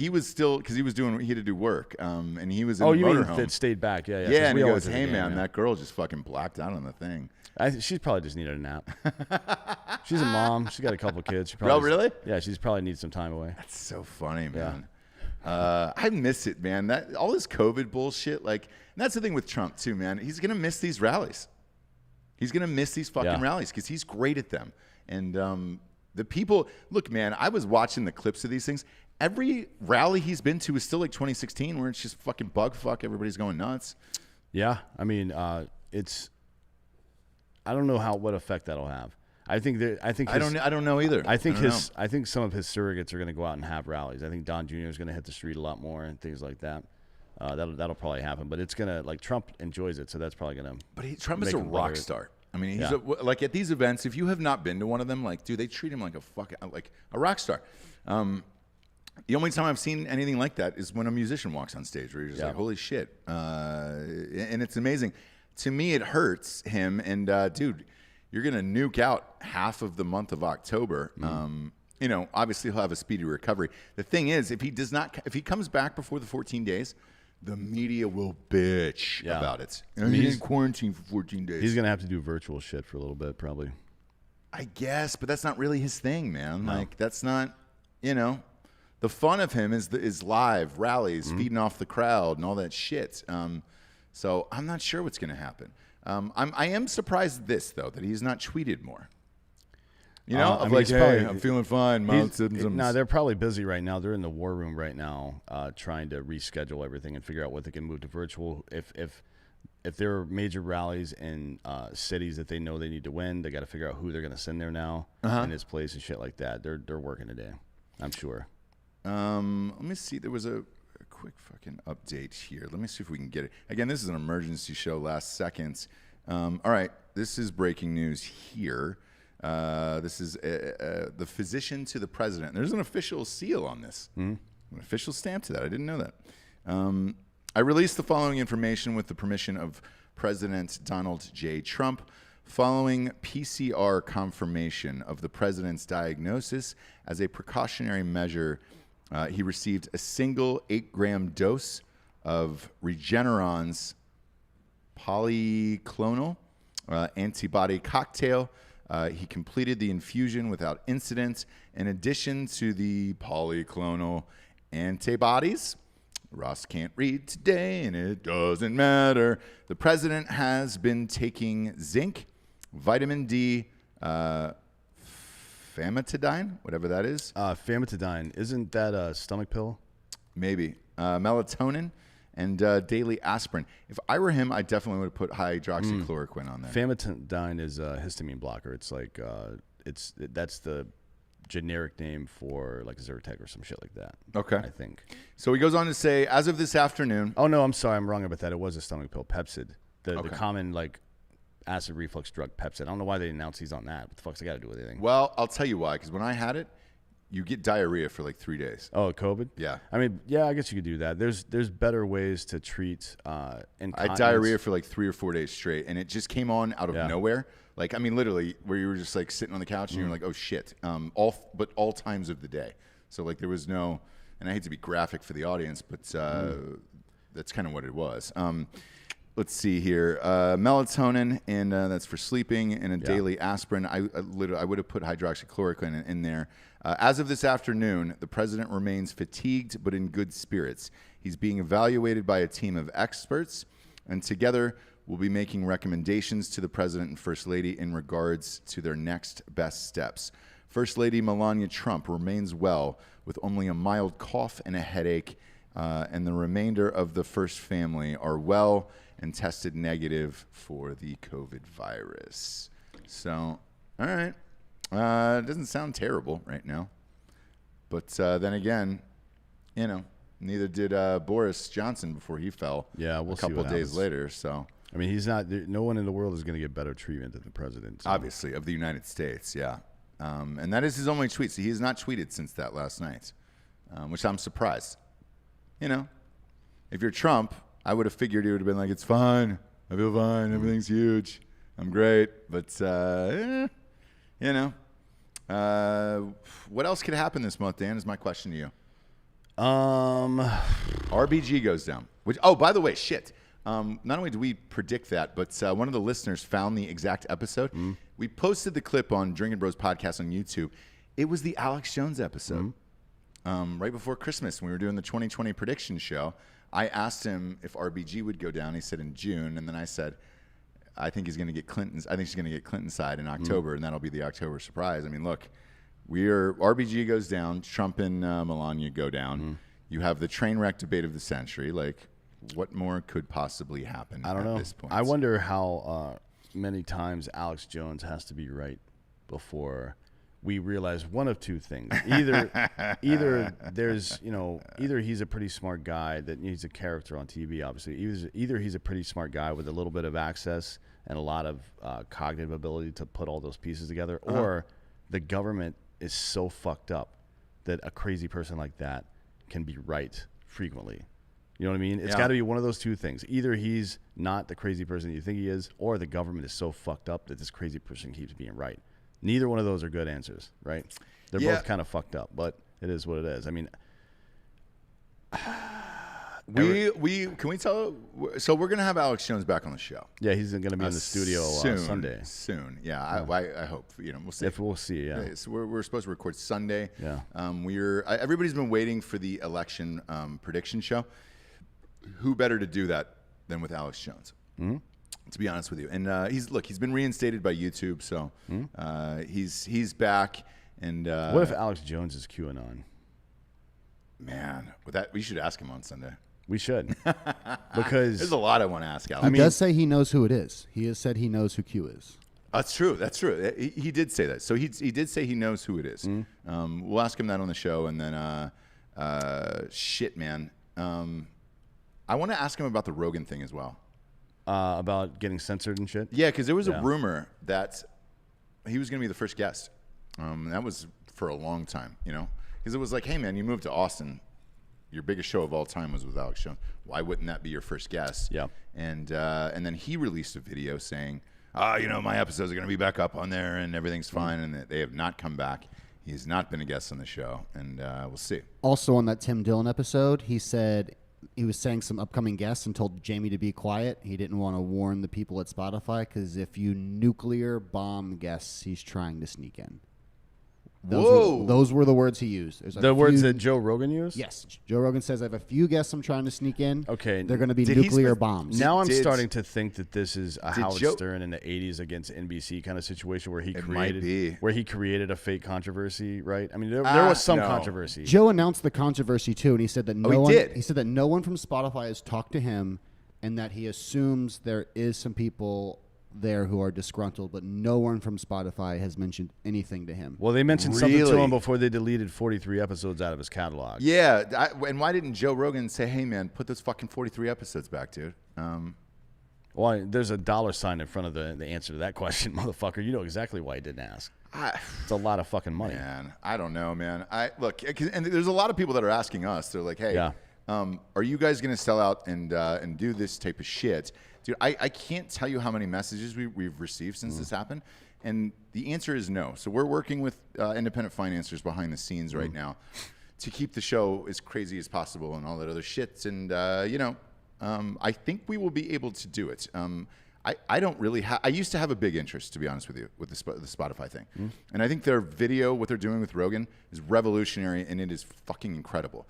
was still because he was he had to do work. And he was in the the you mean motorhome. That stayed back? Yeah. Yeah, and he goes, did "Hey the man, game, that girl just fucking blacked out on the thing." She probably just needed a nap. She's a mom. She's got a couple kids. She really? Yeah, she's probably needs some time away. That's so funny, man. I miss it, man. That all this COVID bullshit, and that's the thing with Trump too, man. He's gonna miss these rallies. He's gonna miss these fucking rallies because he's great at them. And the people, look, man. I was watching the clips of these things. Every rally he's been to is still like 2016, where it's just fucking bug fuck. Everybody's going nuts. Yeah, I mean, I don't know what effect that'll have. I don't know either. I think some of his surrogates are going to go out and have rallies. I think Don Jr. is going to hit the street a lot more and things like that. That'll probably happen. But it's gonna Trump enjoys it, so that's probably gonna. But Trump is a rock star. I mean, he's at these events. If you have not been to one of them, dude, they treat him like a rock star. The only time I've seen anything like that is when a musician walks on stage, where you're just like, holy shit, and it's amazing. To me, it hurts him, and dude, you're gonna nuke out half of the month of October. Obviously he'll have a speedy recovery. The thing is, if he comes back before the 14 days, the media will bitch about it. He's in quarantine for 14 days. He's gonna have to do virtual shit for a little bit, probably. I guess, but that's not really his thing, man. No. That's not, the fun of him is live rallies, feeding off the crowd and all that shit. So I'm not sure what's going to happen. I am surprised at this, though, that he's not tweeted more. Hey, I'm feeling fine. No, they're probably busy right now. They're in the war room right now, trying to reschedule everything and figure out what they can move to virtual. If there are major rallies in cities that they know they need to win, they got to figure out who they're going to send there now in his place and shit like that. They're working today, I'm sure. Let me see. There was a quick fucking update here. Let me see if we can get it. Again, this is an emergency show, last seconds. All right, this is breaking news here. This is the physician to the president. There's an official seal on this, an official stamp to that. I didn't know that. I released the following information with the permission of President Donald J. Trump. Following PCR confirmation of the president's diagnosis as a precautionary measure, he received a single 8-gram dose of Regeneron's polyclonal antibody cocktail. He completed the infusion without incident. In addition to the polyclonal antibodies, Ross can't read today, and it doesn't matter. The president has been taking zinc, vitamin D, famotidine, whatever that is. Famotidine, isn't that a stomach pill? Maybe. Melatonin and daily aspirin. If I were him, I definitely would put hydroxychloroquine on there. Famotidine is a histamine blocker. It's that's the generic name for Zyrtec or some shit like that. Okay. I think. So he goes on to say, as of this afternoon. Oh, no, I'm sorry. I'm wrong about that. It was a stomach pill, Pepsid. The common, acid reflux drug Pepsid. I don't know why they announced he's on that. What the fuck's it got to do with anything? Well, I'll tell you why. Because when I had it, you get diarrhea for 3 days. Oh, COVID? Yeah. I mean, yeah, I guess you could do that. There's better ways to treat incontinence. I had diarrhea for 3 or 4 days straight, and it just came on out of nowhere. Literally, where you were just sitting on the couch and you were like, oh shit. All times of the day. So there was no, and I hate to be graphic for the audience, but that's kind of what it was. Let's see here. Melatonin, and that's for sleeping, and a daily aspirin. I would have put hydroxychloroquine in there. As of this afternoon, the president remains fatigued but in good spirits. He's being evaluated by a team of experts, and together we'll be making recommendations to the president and first lady in regards to their next best steps. First Lady Melania Trump remains well with only a mild cough and a headache, and the remainder of the first family are well and tested negative for the COVID virus. So, all right. It doesn't sound terrible right now. But then again, you know, neither did Boris Johnson before he fell. Yeah, we'll a couple see what days happens. later. So I mean, he's not. No one in the world is going to get better treatment than the president. So. obviously of the United States, yeah. And that is his only tweet. So he has not tweeted since that last night, which I'm surprised. You know, if you're Trump, I would have figured he would have been like, "It's fine. I feel fine. Everything's huge. I'm great." But you know, what else could happen this month, Dan? Is my question to you. RBG goes down. Which, oh, by the way, shit. Not only do we predict that, but one of the listeners found the exact episode. We posted the clip on Drinkin Bros podcast on YouTube. It was the Alex Jones episode. Right before Christmas, when we were doing the 2020 prediction show, I asked him if RBG would go down. He said in June, and then I said, I think he's going to get Clinton's. I think she's going to get Clinton's side in October, and that'll be the October surprise. I mean, look, RBG goes down, Trump and Melania go down. You have the train wreck debate of the century. Like, what more could possibly happen I don't know. at this point? I wonder how many times Alex Jones has to be right before we realize one of two things. Either there's, either he's a pretty smart guy that needs a character on TV, obviously. Either he's a pretty smart guy with a little bit of access and a lot of cognitive ability to put all those pieces together, or the government is so fucked up that a crazy person like that can be right frequently. You know what I mean? It's got to be one of those two things. Either he's not the crazy person you think he is, or the government is so fucked up that this crazy person keeps being right. Neither one of those are good answers, right? They're both kind of fucked up, but it is what it is. I mean, can we tell? So we're gonna have Alex Jones back on the show. Yeah, he's going to be in the studio Sunday. Soon, yeah. I hope. We'll see. We'll see. Yeah. So we're supposed to record Sunday. Yeah. Everybody's been waiting for the election prediction show. Who better to do that than with Alex Jones? To be honest with you, and he's been reinstated by YouTube, so he's back. And what if Alex Jones is QAnon? Man, we should ask him on Sunday. We should, because there's a lot I want to ask Alex. He does say he knows who it is. He has said he knows who Q is. That's true. He did say that. So he did say he knows who it is. We'll ask him that on the show, and then shit, man. I want to ask him about the Rogan thing as well. About getting censored and shit? Yeah, because there was a rumor that he was going to be the first guest. That was for a long time, because it was like, hey, man, you moved to Austin. Your biggest show of all time was with Alex Jones. Why wouldn't that be your first guest? Yeah. And then he released a video saying, my episodes are going to be back up on there and everything's fine, and they have not come back. He has not been a guest on the show, and we'll see. Also on that Tim Dillon episode, he said he was saying some upcoming guests and told Jamie to be quiet. He didn't want to warn the people at Spotify because if you nuclear bomb guests, he's trying to sneak in. Those were the words he used. The words that Joe Rogan used? Yes. Joe Rogan says, I have a few guests I'm trying to sneak in. Okay. They're going to be nuclear bombs. Now I'm starting to think that this is a Howard Stern in the 80s against NBC kind of situation where he created a fake controversy, right? I mean, there was some controversy. Joe announced the controversy, too, and he said that he said that no one from Spotify has talked to him and that he assumes there is some people there who are disgruntled, but no one from Spotify has mentioned anything to him. Well, they mentioned something to him before they deleted 43 episodes out of his catalog. Yeah, and why didn't Joe Rogan say, hey, man, put those fucking 43 episodes back, dude? Well, there's a $sign in front of the answer to that question, motherfucker. You know exactly why he didn't ask. It's a lot of fucking money. Man, I don't know, man. Look, and there's a lot of people that are asking us. They're like, hey, are you guys going to sell out and do this type of shit? Dude, I can't tell you how many messages we've received since this happened, and the answer is no. So we're working with independent financiers behind the scenes right now to keep the show as crazy as possible and all that other shit. And I think we will be able to do it. I don't really I used to have a big interest, to be honest with you, with the Spotify thing, and I think their video, what they're doing with Rogan, is revolutionary and it is fucking incredible.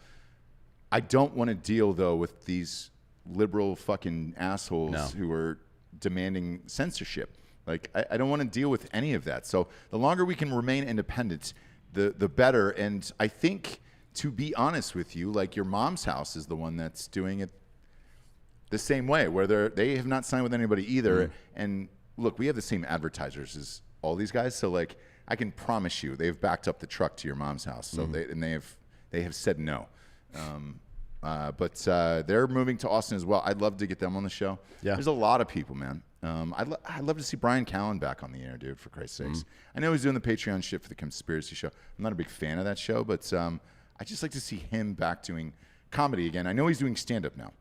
I don't want to deal though with these liberal fucking assholes who are demanding censorship. Like, I don't want to deal with any of that. So the longer we can remain independent, the better. And I think, to be honest with you, like, your mom's house is the one that's doing it the same way, where they have not signed with anybody either. And look, we have the same advertisers as all these guys. So, like, I can promise you they've backed up the truck to your mom's house. So they have said no. But they're moving to Austin as well. I'd love to get them on the show. Yeah. There's a lot of people, man. I'd love to see Brian Callen back on the air, dude, for Christ's sakes. I know he's doing the Patreon shit for the Conspiracy Show. I'm not a big fan of that show, but I just like to see him back doing comedy again. I know he's doing stand-up now.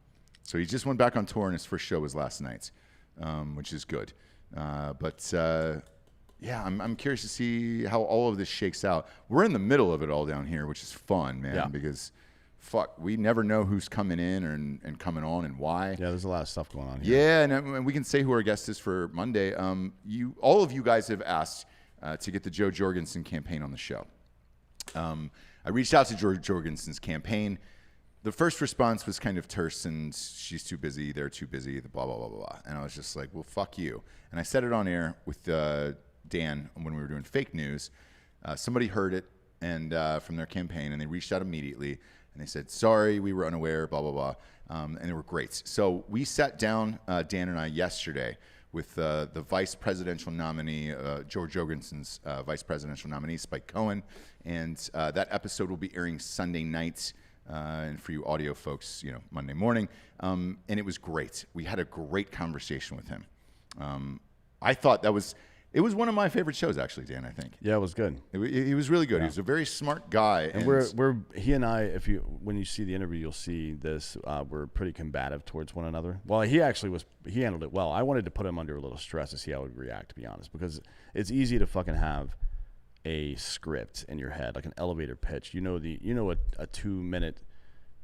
So he just went back on tour, and his first show was last night, which is good. Yeah, I'm curious to see how all of this shakes out. We're in the middle of it all down here, which is fun, man, because fuck, we never know who's coming in and coming on and why. Yeah, there's a lot of stuff going on here. Yeah, and we can say who our guest is for Monday. All of you guys have asked to get the Joe Jorgensen campaign on the show. I reached out to Joe Jorgensen's campaign. The first response was kind of terse, and she's too busy, they're too busy, the blah, blah, blah, blah, blah. And I was just like, well, fuck you. And I said it on air with Dan when we were doing fake news. Somebody heard it and from their campaign, and they reached out immediately. And they said, sorry, we were unaware, blah, blah, blah. And they were great. So we sat down, Dan and I, yesterday with the vice presidential nominee, George Jorgensen's vice presidential nominee, Spike Cohen. And that episode will be airing Sunday night. And for you audio folks, Monday morning. And it was great. We had a great conversation with him. I thought it was one of my favorite shows, actually, Dan, I think. Yeah, it was good. He was really good. He was a very smart guy. And he and I, when you see the interview, you'll see this. We're pretty combative towards one another. Well, he handled it well. I wanted to put him under a little stress to see how he would react, to be honest, because it's easy to fucking have a script in your head, like an elevator pitch. A 2-minute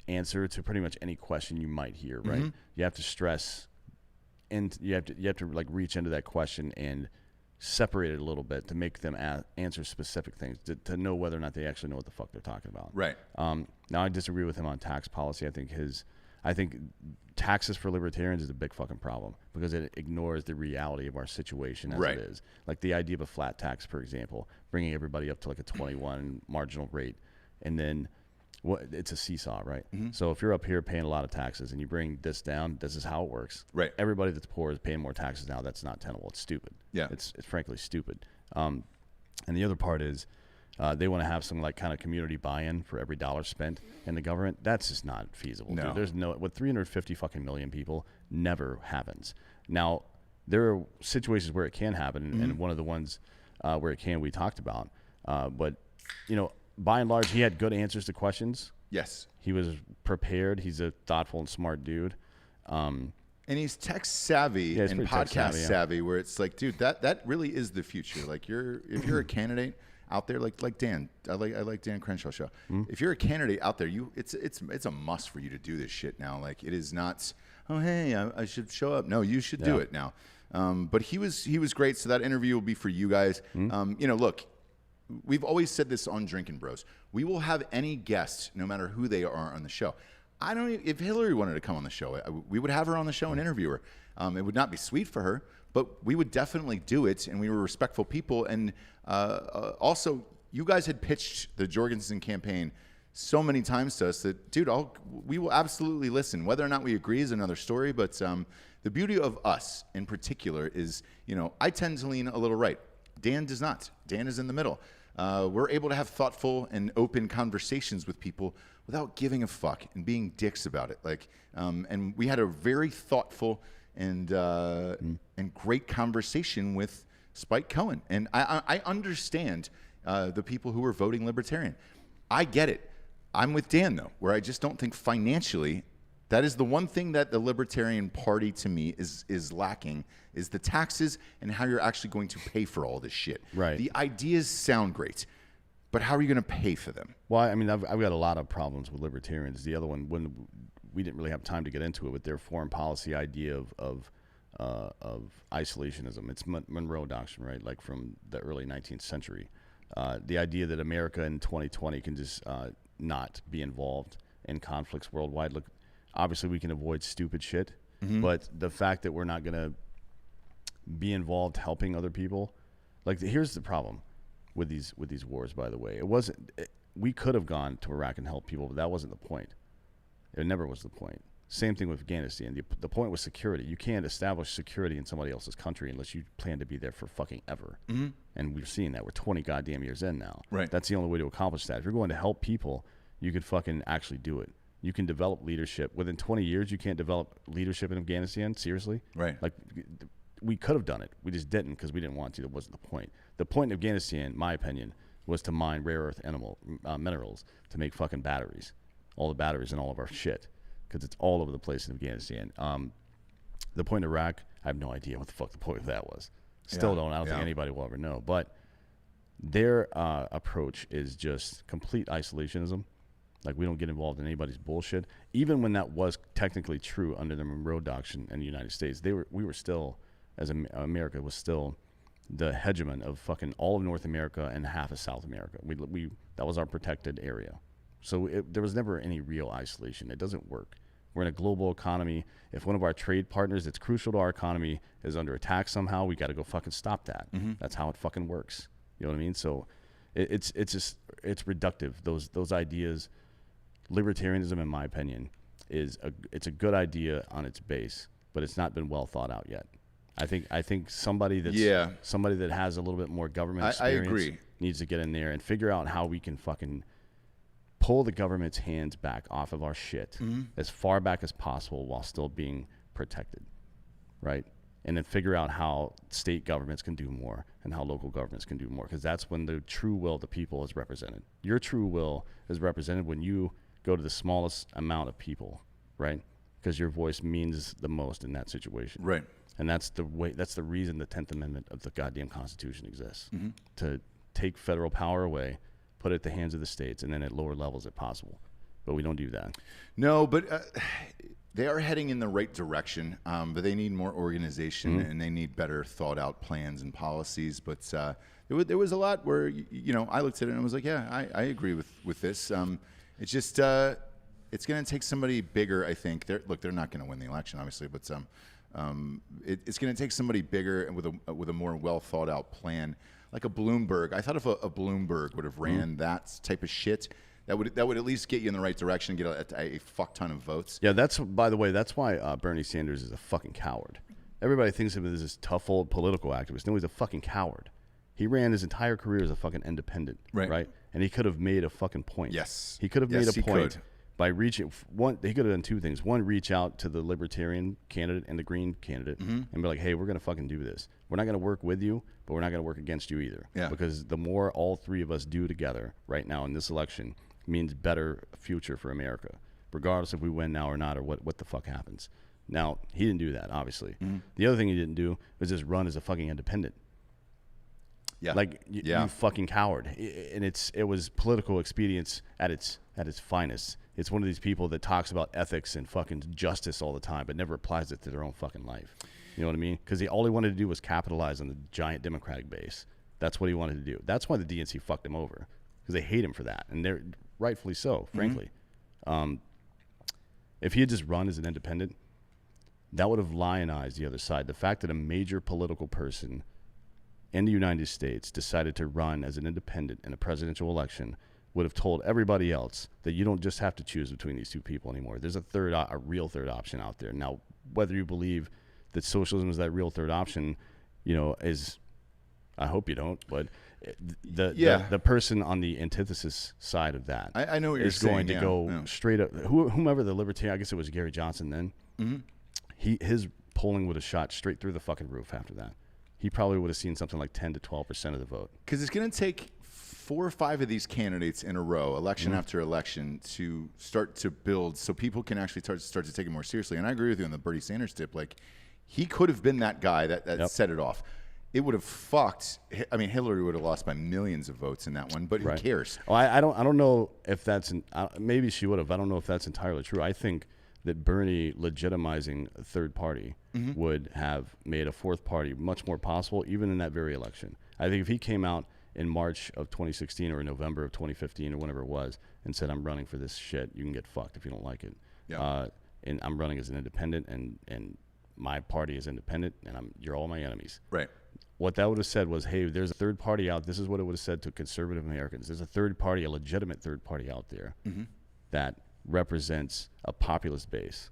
answer to pretty much any question you might hear, right? Mm-hmm. You have to stress, and you have to like reach into that question and separate it a little bit to make them answer specific things, to know whether or not they actually know what the fuck they're talking about. Right. Now I disagree with him on tax policy. I think taxes for libertarians is a big fucking problem because it ignores the reality of our situation as it is. Like the idea of a flat tax, for example, bringing everybody up to like a 21 marginal rate, and then it's a seesaw, right? Mm-hmm. So if you're up here paying a lot of taxes and you bring this down, this is how it works. Right. Everybody that's poor is paying more taxes now. That's not tenable. It's stupid. Yeah. It's frankly stupid. And the other part is they want to have some like kind of community buy-in for every dollar spent in the government. That's just not feasible. No. Dude. There's with 350 fucking million people, never happens. Now there are situations where it can happen, and one of the ones where it can we talked about. But by and large, he had good answers to questions. Yes. He was prepared. He's a thoughtful and smart dude. And he's tech savvy and podcast savvy, where it's like, dude, that really is the future. Like if you're a candidate out there, like Dan, I like Dan Crenshaw's show. Mm-hmm. If you're a candidate out there, it's a must for you to do this shit now. Like it is not, oh hey, I should show up. No, you should do it now. But he was great. So that interview will be for you guys. Mm-hmm. Look. We've always said this on Drinkin Bros. We will have any guest, no matter who they are, on the show. If Hillary wanted to come on the show, we would have her on the show and interview her. It would not be sweet for her, but we would definitely do it, and we were respectful people. And also, you guys had pitched the Jorgensen campaign so many times to us that, dude, we will absolutely listen. Whether or not we agree is another story, but the beauty of us in particular is, I tend to lean a little right. Dan does not. Dan is in the middle. We're able to have thoughtful and open conversations with people without giving a fuck and being dicks about it. And we had a very thoughtful and great conversation with Spike Cohen. And I understand the people who are voting libertarian. I get it. I'm with Dan, though, where I just don't think financially that is the one thing that the Libertarian Party, to me, is lacking, is the taxes and how you're actually going to pay for all this shit. Right. The ideas sound great, but how are you going to pay for them? Well, I mean, I've got a lot of problems with libertarians. The other one, when we didn't really have time to get into it, with their foreign policy idea of isolationism. It's Monroe Doctrine, right? Like from the early 19th century. The idea that America in 2020 can just not be involved in conflicts worldwide. Look, obviously we can avoid stupid shit, but the fact that we're not going to be involved helping other people. Like, here's the problem with these wars, by the way. We could have gone to Iraq and helped people, but that wasn't the point. It never was the point. Same thing with Afghanistan. The point was security. You can't establish security in somebody else's country unless you plan to be there for fucking ever. Mm-hmm. And we've seen that. We're 20 goddamn years in now. Right. That's the only way to accomplish that. If you're going to help people, you could fucking actually do it. You can develop leadership. Within 20 years, you can't develop leadership in Afghanistan? Seriously? Right. Like, we could have done it. We just didn't because we didn't want to. That wasn't the point. The point in Afghanistan, in my opinion, was to mine rare earth minerals to make fucking batteries. All the batteries and all of our shit. Because it's all over the place in Afghanistan. The point in Iraq, I have no idea what the fuck the point of that was. Still don't. I don't think anybody will ever know. But their approach is just complete isolationism. Like, we don't get involved in anybody's bullshit. Even when that was technically true under the Monroe Doctrine in the United States, we were still, as America was still the hegemon of fucking all of North America and half of South America. That was our protected area. So there was never any real isolation. It doesn't work. We're in a global economy. If one of our trade partners that's crucial to our economy is under attack somehow, we got to go fucking stop that. Mm-hmm. That's how it fucking works. You know what I mean? So it's reductive. Those ideas, libertarianism, in my opinion, it's a good idea on its base, but it's not been well thought out yet. I think somebody that has a little bit more government experience I agree. Needs to get in there and figure out how we can fucking pull the government's hands back off of our shit as far back as possible while still being protected, right? And then figure out how state governments can do more and how local governments can do more, because that's when the true will of the people is represented. Your true will is represented when you go to the smallest amount of people, right? Because your voice means the most in that situation. Right. And that's the reason the 10th Amendment of the goddamn Constitution exists, to take federal power away, put it at the hands of the states, and then at lower levels if possible. But we don't do that. No, but they are heading in the right direction. But they need more organization and they need better thought out plans and policies. But there was a lot where, I looked at it and I was like, yeah, I agree with this. It's just, it's going to take somebody bigger, I think. They're not going to win the election, obviously, but it's going to take somebody bigger and with a more well thought out plan. Like a Bloomberg. I thought if a Bloomberg would have ran that type of shit, that would at least get you in the right direction, get a fuck ton of votes. Yeah, by the way, that's why Bernie Sanders is a fucking coward. Everybody thinks of him as this tough old political activist. No, he's a fucking coward. He ran his entire career as a fucking independent, right? And he could have made a fucking point. Yes. He could have made a point could. By reaching one. He could have done two things. One, reach out to the Libertarian candidate and the Green candidate and be like, hey, we're going to fucking do this. We're not going to work with you, but we're not going to work against you either. Yeah. Because the more all three of us do together right now in this election means better future for America, regardless if we win now or not, or what the fuck happens. Now, he didn't do that, obviously. The other thing he didn't do was just run as a fucking independent. Yeah. Like, you fucking coward. And it was political expedience at its finest. It's one of these people that talks about ethics and fucking justice all the time, but never applies it to their own fucking life. You know what I mean? Because all he wanted to do was capitalize on the giant Democratic base. That's what he wanted to do. That's why the DNC fucked him over, because they hate him for that, and they're rightfully so, frankly. If he had just run as an independent, that would have lionized the other side. The fact that a major political person in the United States decided to run as an independent in a presidential election would have told everybody else that you don't just have to choose between these two people anymore. There's a real third option out there. Now, whether you believe that socialism is that real third option, I hope you don't, but the person on the antithesis side of that I know what you're is going saying, to go straight up. Whomever the libertarian, I guess it was Gary Johnson then, his polling would have shot straight through the fucking roof after that. He probably would have seen something like 10 to 12% of the vote. Because it's going to take 4 or 5 of these candidates in a row, election after election, to start to build so people can actually start to take it more seriously. And I agree with you on the Bernie Sanders tip. Like, he could have been that guy that set it off. It would have fucked. I mean, Hillary would have lost by millions of votes in that one, but who cares? Well, I don't know if that's maybe she would have. I don't know if that's entirely true. I think that Bernie legitimizing a third party would have made a fourth party much more possible, even in that very election. I think if he came out in March of 2016 or in November of 2015 or whenever it was and said, I'm running for this shit, you can get fucked if you don't like it. Yeah. And I'm running as an independent, and my party is independent, and you're all my enemies. Right. What that would have said was, hey, there's a third party out. This is what it would have said to conservative Americans. There's a third party, a legitimate third party out there that represents a populist base.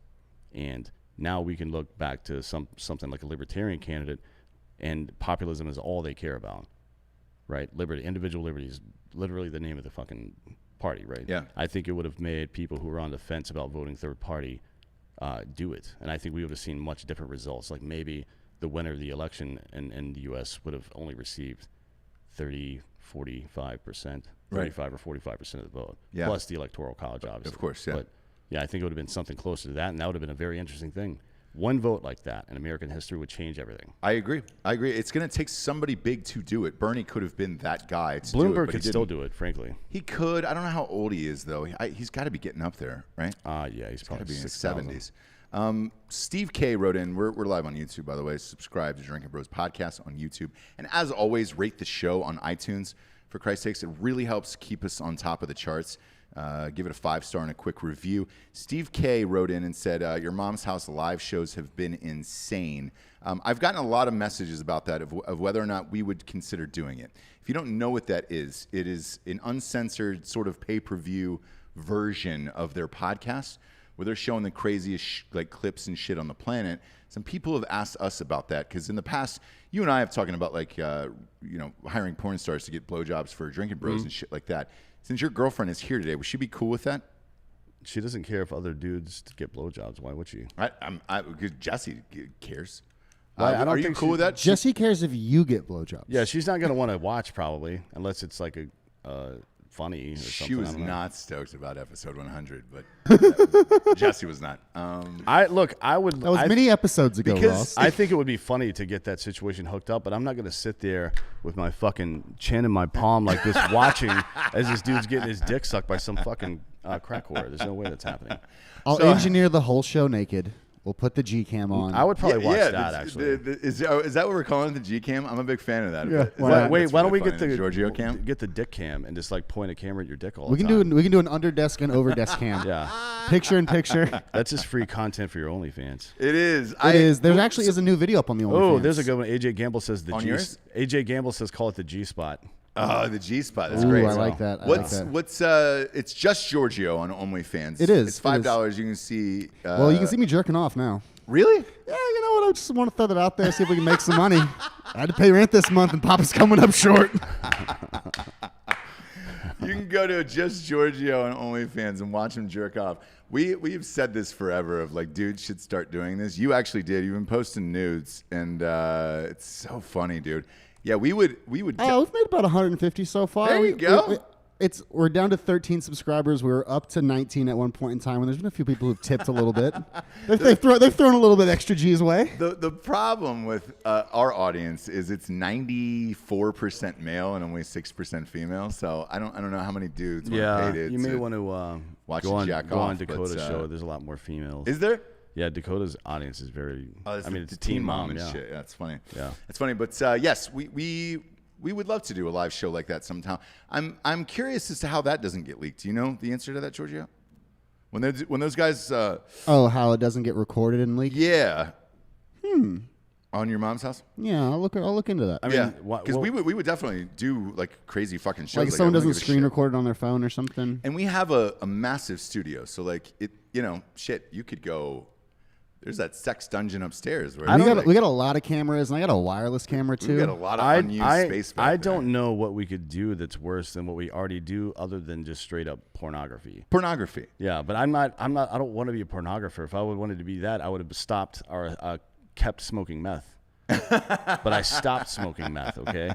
And now we can look back to something like a libertarian candidate, and populism is all they care about, right? Liberty, individual liberty is literally the name of the fucking party, right? Yeah. I think it would have made people who were on the fence about voting third party do it. And I think we would have seen much different results. Like maybe the winner of the election in the U.S. would have only received 30, 45%, 35 or 45% of the vote, plus the Electoral College, obviously. Of course, yeah. But, yeah, I think it would have been something closer to that, and that would have been a very interesting thing. One vote like that in American history would change everything. I agree. It's going to take somebody big to do it. Bernie could have been that guy to do Bloomberg it, but could still do it, frankly. He could. I don't know how old he is, though. He's got to be getting up there, right? Yeah, he's probably Got to be in his 6,000. 70s. Steve K wrote in, we're live on YouTube, by the way. Subscribe to Drinkin Bros podcast on YouTube. And as always, rate the show on iTunes. For Christ's sakes, it really helps keep us on top of the charts. Give it a 5-star and a quick review. Steve K wrote in and said, your Mom's House live shows have been insane. I've gotten a lot of messages about that of whether or not we would consider doing it. If you don't know what that is, it is an uncensored sort of pay-per-view version of their podcast where they're showing the craziest like clips and shit on the planet. Some people have asked us about that because in the past, you and I have talking about like, hiring porn stars to get blowjobs for Drinkin Bros and shit like that. Since your girlfriend is here today, would she be cool with that? She doesn't care if other dudes get blowjobs. Why would she? Because Jessie cares. I don't are you think cool with that? Jesse cares if you get blowjobs. Yeah, she's not going to want to watch probably unless it's like a funny or something. She was I don't know. not stoked about episode 100, but Jessie was not. I would. That was many episodes ago, because Ross. I think it would be funny to get that situation hooked up, but I'm not going to sit there with my fucking chin in my palm like this watching as this dude's getting his dick sucked by some fucking crack whore. There's no way that's happening. I'll engineer the whole show naked. We'll put the G cam on. I would probably watch that, actually. Is that what we're calling it, the G cam? I'm a big fan of that. Yeah. Why don't we really get funny, the Giorgio cam? Get the dick cam and just like point a camera at your dick all we the can time. do an under desk and over desk cam. Yeah, Picture in picture. that's just free content for your OnlyFans. It is. It is. There actually is a new video up on the OnlyFans. Oh, there's a good one. AJ Gamble says On yours? AJ Gamble says call it the G spot. Oh, the G spot. That's Ooh, great. I like that. What's it's just Giorgio on OnlyFans. It is. It's $5. You can see. Well, you can see me jerking off now. Really? Yeah, you know what? I just want to throw that out there, see if we can make some money. I had to pay rent this month, and Papa's coming up short. You can go to just Giorgio on OnlyFans and watch him jerk off. We've said this forever of like dudes should start doing this. You actually did. You've been posting nudes, and it's so funny, dude. Yeah, we would. We've made about 150 so far. There you go. We're down to 13 subscribers. We were up to 19 at one point in time, and there's been a few people who've tipped a little bit. They've thrown a little bit extra G's way. The problem with our audience is it's 94% male and only 6% female. So I don't know how many dudes want to pay you may want to watch go on off, Dakota's but, show. There's a lot more females. Is there? Yeah, Dakota's audience is very. It's teen mom and shit. Yeah, that's funny. Yeah, that's funny. But yes, we would love to do a live show like that sometime. I'm curious as to how that doesn't get leaked. Do you know the answer to that, Giorgio? When those guys. How it doesn't get recorded and leaked? Yeah. On your Mom's House? Yeah, I'll look into that. I mean, because we would definitely do like crazy fucking shows. Like if someone doesn't screen record it on their phone or something. And we have a massive studio, so like it, you could go. There's that sex dungeon upstairs. Where we got a lot of cameras, and I got a wireless camera too. We got a lot of unused space back I there. don't know what we could do that's worse than what we already do, other than just straight up pornography. Pornography. Yeah, but I'm not. I don't want to be a pornographer. If I would wanted to be that, I would have stopped or kept smoking meth. But I stopped smoking meth. Okay,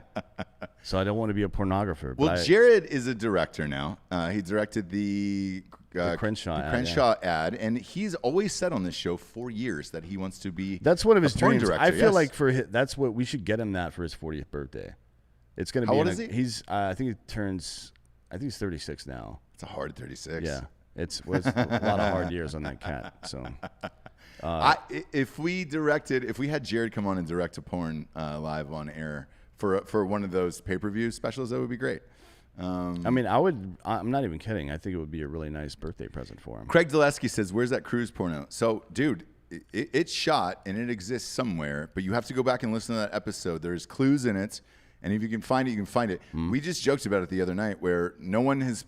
so I don't want to be a pornographer. Well, Jared is a director now. He directed the Crenshaw ad, and he's always said on this show for years that he wants to be. That's one of his porn dreams. director, I feel yes. like that's what we should get him that for his 40th birthday. It's going to be. How old is he? He's. I think he turns. I think he's 36 now. It's a hard 36. Yeah, it's a lot of hard years on that cat. So. If we had Jared come on and direct a porn live on air for one of those pay-per-view specials, that would be great. I mean, I'm not even kidding. I think it would be a really nice birthday present for him. Craig Dulesky says, "Where's that cruise porno?" So, dude, it's shot and it exists somewhere, but you have to go back and listen to that episode. There's clues in it, and if you can find it, you can find it. We just joked about it the other night where no one has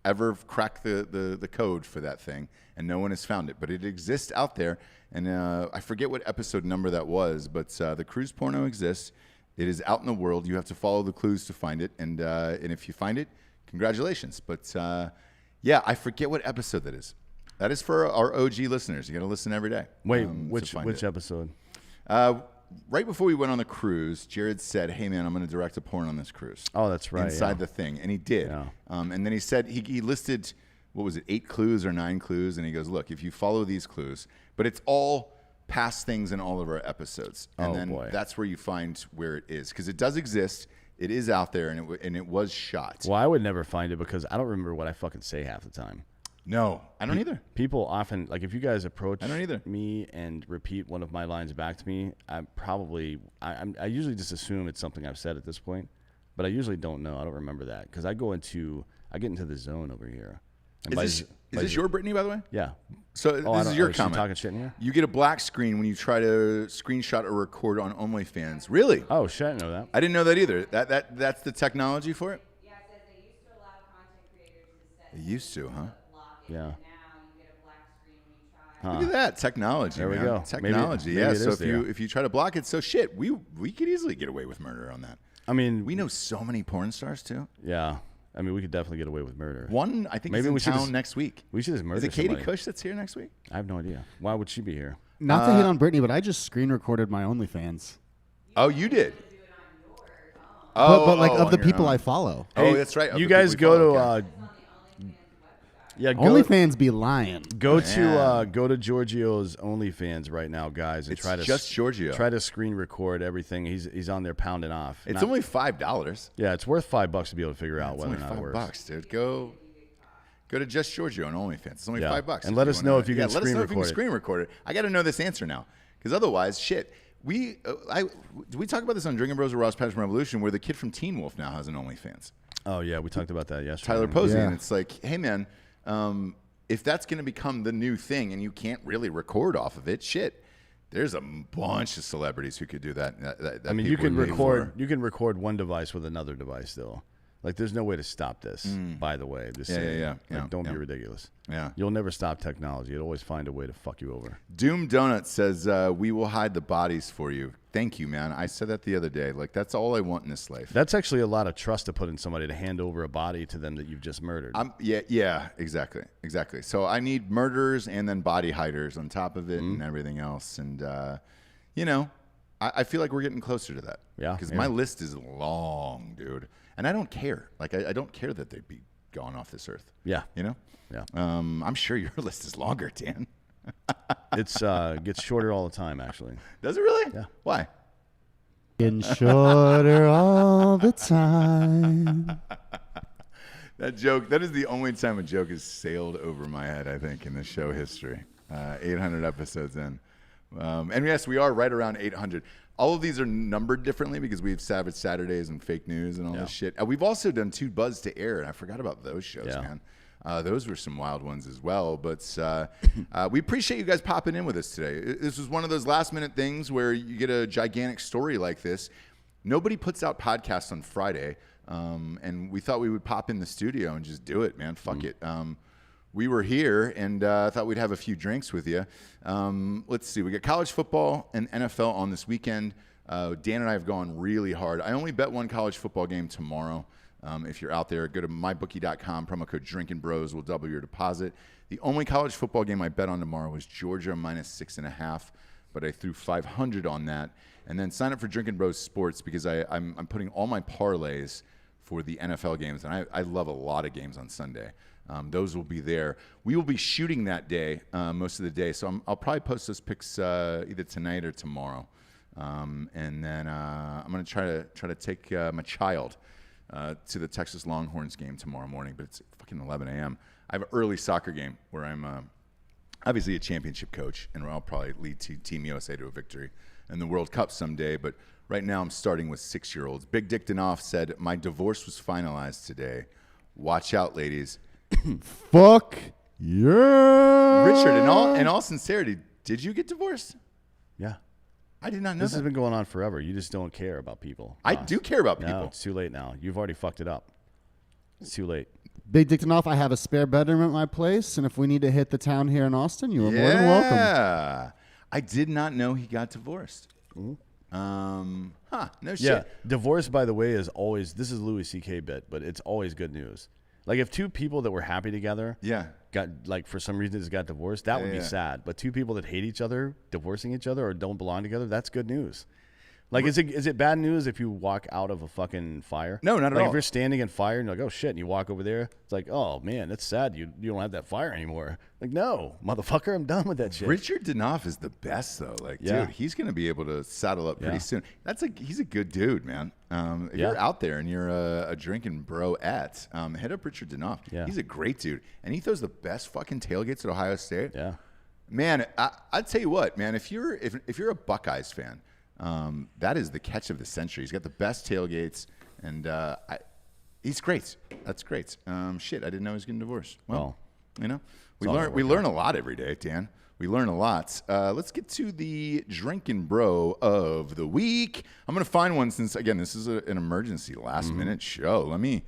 ever cracked the code for that thing, and no one has found it, but it exists out there. And I forget what episode number that was, but the cruise porno exists. It is out in the world. You have to follow the clues to find it, and if you find it, congratulations. But yeah, I forget what episode that is. That is for our OG listeners. You got to listen every day. Wait, which episode? Right before we went on the cruise, Jared said, "Hey man, I'm going to direct a porn on this cruise." Oh, that's right. Inside the thing, and he did. Yeah. And then he said he listed, what was it, 8 clues or 9 clues, and he goes, "Look, if you follow these clues, but it's all past things in all of our episodes, and then that's where you find where it is, because it does exist. It is out there, and it was shot." Well, I would never find it because I don't remember what I fucking say half the time. No, I don't either. People often, like, if you guys approach I don't either. me and repeat one of my lines back to me, I usually just assume it's something I've said at this point, but I usually don't know. I don't remember that because I get into the zone over here. And Is this your Brittany, by the way? Yeah. So this is your is she comment. talking shit in here? You get a black screen when you try to screenshot or record on OnlyFans. Really? Oh shit, I didn't know that. I didn't know that either. That's the technology for it? Yeah, it says they used to allow content creators to set They used to, huh? block it, Yeah. and now you get a black screen when you try. Look at that technology. There we man. go. Technology. Maybe yeah. it So is if you try to block it, so shit, we could easily get away with murder on that. I mean, We know so many porn stars too. yeah. I mean, we could definitely get away with murder. One, I think, Maybe is in we should town just- next week. We should just murder Is it Katie somebody. Cush that's here next week? I have no idea. Why would she be here? Not to hit on Brittany, but I just screen recorded my OnlyFans. Oh, you did. But like on of the your people own. I follow. Oh, that's right. Of You the guys people we go follow, to okay. yeah, go OnlyFans be lying. go to Giorgio's OnlyFans right now, guys, and It's try to just Giorgio. Try to screen record everything. He's on there pounding off. It's Not- only $5. yeah, it's worth $5 to be able to figure out It's whether only or not it works. $5, dude. Go to Just Giorgio on OnlyFans. It's only Yeah. $5. And let us know if you can let us screen know if you can record it. screen record it. I got to know this answer now, because otherwise, shit. Did we talk about this on Drinkin Bros or Ross Patterson Revolution, where the kid from Teen Wolf now has an OnlyFans, Oh yeah, we talked about that yesterday. Tyler Posey, Yeah. and it's like, hey man, if that's going to become the new thing, and you can't really record off of it, shit. There's a bunch of celebrities who could do that. that I mean, you people can would pay record for. you can record one device with another device still. Like, there's no way to stop this. By the way, just saying. yeah. Like, don't Yeah. be ridiculous. Yeah. You'll never stop technology. It'll always find a way to fuck you over. Doom Donut says, we will hide the bodies for you. Thank you, man. I said that the other day. Like, that's all I want in this life. That's actually a lot of trust to put in somebody to hand over a body to them that you've just murdered. Yeah, exactly. So I need murderers and then body hiders on top of it Mm-hmm. and everything else. And, I feel like we're getting closer to that. Yeah, Because yeah. my list is long, dude. And I don't care. Like, I don't care that they'd be gone off this earth. yeah. You know? Yeah. I'm sure your list is longer, Dan. It's gets shorter all the time, actually. Does it really? Yeah. Why? Getting shorter all the time. That joke, that is the only time a joke has sailed over my head, I think, in the show history. 800 episodes in. And yes, we are right around 800. All of these are numbered differently because we have Savage Saturdays and fake news and all this shit. We've also done 2 Buzz to Air, and I forgot about those shows, Yeah. man. Those were some wild ones as well. But we appreciate you guys popping in with us today. This was one of those last-minute things where you get a gigantic story like this. Nobody puts out podcasts on Friday, and we thought we would pop in the studio and just do it, man. Fuck it. We were here and thought we'd have a few drinks with you. Let's see. We got college football and NFL on this weekend. Dan and I have gone really hard. I only bet one college football game tomorrow. If you're out there, go to mybookie.com. Promo code Drinkin Bros will double your deposit. The only college football game I bet on tomorrow was Georgia -6.5, but I threw 500 on that. And then sign up for Drinkin Bros Sports because I'm putting all my parlays for the NFL games, and I love a lot of games on Sunday. Those will be there. We will be shooting that day, most of the day, so I'll probably post those pics either tonight or tomorrow. And then I'm going to try to take my child to the Texas Longhorns game tomorrow morning, but it's fucking 11 a.m. I have an early soccer game where I'm obviously a championship coach, and I'll probably lead Team USA to a victory in the World Cup someday, but right now I'm starting with 6-year-olds. Big Dick Danoff said, my divorce was finalized today. Watch out, ladies. Fuck yeah. Richard, in all sincerity, Did you get divorced? Yeah. I did not know This has that. been going on forever. You just don't care about people. I Ross. do care about people. No, it's too late now. You've already fucked it up. It's too late. Big Dick Enough, I have a spare bedroom at my place, and if we need to hit the town here in Austin, you are more than welcome. Yeah. I did not know he got divorced. No shit. Yeah. Divorce, by the way, is always, this is Louis C.K. bit, but it's always good news. Like if two people that were happy together got, like, for some reason got divorced, that would be sad. But two people that hate each other, divorcing each other or don't belong together, that's good news. Like, is it bad news if you walk out of a fucking fire? No, not at like all. If you're standing in fire and you're like, oh shit, and you walk over there, it's like, oh man, that's sad. You don't have that fire anymore. Like, no, motherfucker, I'm done with that shit. Richard Danoff is the best though. Like, Yeah. dude, he's gonna be able to saddle up pretty soon. He's a good dude, man. If you're out there and you're a Drinkin Broettes, hit up Richard Danoff. Yeah. He's a great dude, and he throws the best fucking tailgates at Ohio State. Yeah. Man, I'd tell you what, man. If you're a Buckeyes fan, that is the catch of the century. He's got the best tailgates, and he's great. That's great. Shit, I didn't know he was getting divorced. Well, you know, we learn a lot every day, Dan. We learn a lot. Let's get to the Drinkin Bro of the week. I'm gonna find one since again this is an emergency last minute show. Let me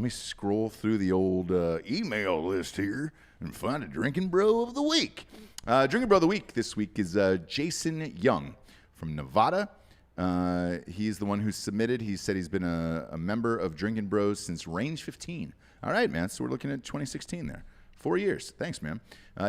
scroll through the old email list here and find a Drinkin Bro of the week. Drinkin Bro of the week this week is Jason Young from Nevada. He's the one who submitted. He said he's been a member of Drinkin Bros since Range 15. All right, man. So we're looking at 2016 there. 4 years. Thanks, man.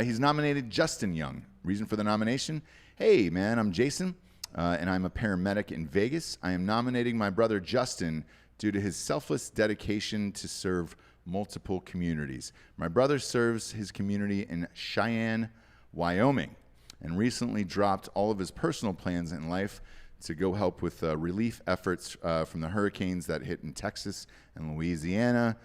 He's nominated Justin Young. Reason for the nomination? Hey, man, I'm Jason, and I'm a paramedic in Vegas. I am nominating my brother Justin due to his selfless dedication to serve multiple communities. My brother serves his community in Cheyenne, Wyoming, and recently dropped all of his personal plans in life to go help with relief efforts from the hurricanes that hit in Texas and Louisiana.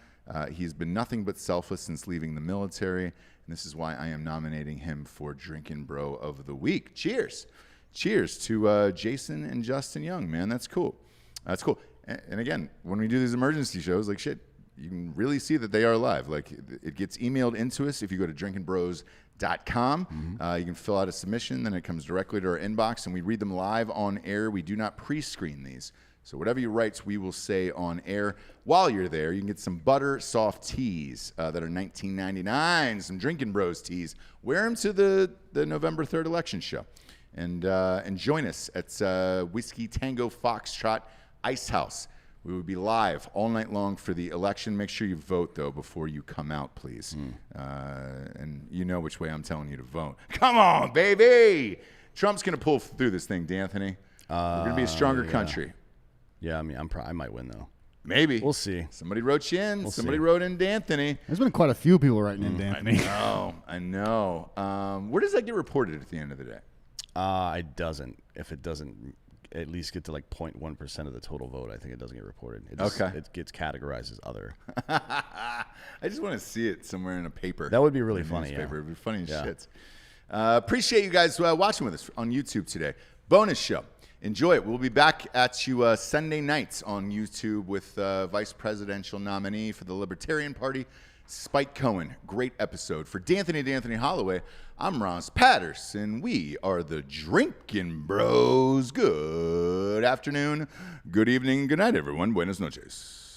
He's been nothing but selfless since leaving the military, and this is why I am nominating him for Drinkin Bro of the Week. Cheers. Cheers to Jason and Justin Young, man. That's cool. That's cool. And again, when we do these emergency shows, like shit, you can really see that they are live. Like it gets emailed into us if you go to drinkinbros.com. You can fill out a submission, then it comes directly to our inbox, and we read them live on air. We do not pre-screen these. So whatever you write, we will say on air. While you're there, you can get some butter soft teas that are $19.99, some Drinkin Bros teas. Wear them to the November 3rd election show. And join us at Whiskey Tango Foxtrot Ice House. We will be live all night long for the election. Make sure you vote, though, before you come out, please. And you know which way I'm telling you to vote. Come on, baby! Trump's going to pull through this thing, D'Anthony. We're going to be a stronger country. Yeah, I mean, I might win, though. Maybe. We'll see. Somebody wrote you in. Somebody see. wrote in D'Anthony. There's been quite a few people writing in D'Anthony. I know. Where does that get reported at the end of the day? It doesn't. If it doesn't at least get to like 0.1% of the total vote, I think it doesn't get reported. It gets categorized as other. I just want to see it somewhere in a paper. That would be really funny. Yeah. It would be funny as shit. Appreciate you guys watching with us on YouTube today. Bonus show. Enjoy it. We'll be back at you Sunday nights on YouTube with Vice Presidential nominee for the Libertarian Party, Spike Cohen. Great episode. For D'Anthony Holloway, I'm Ross Patterson. We are the Drinkin Bros. Good afternoon, good evening, good night, everyone. Buenas noches.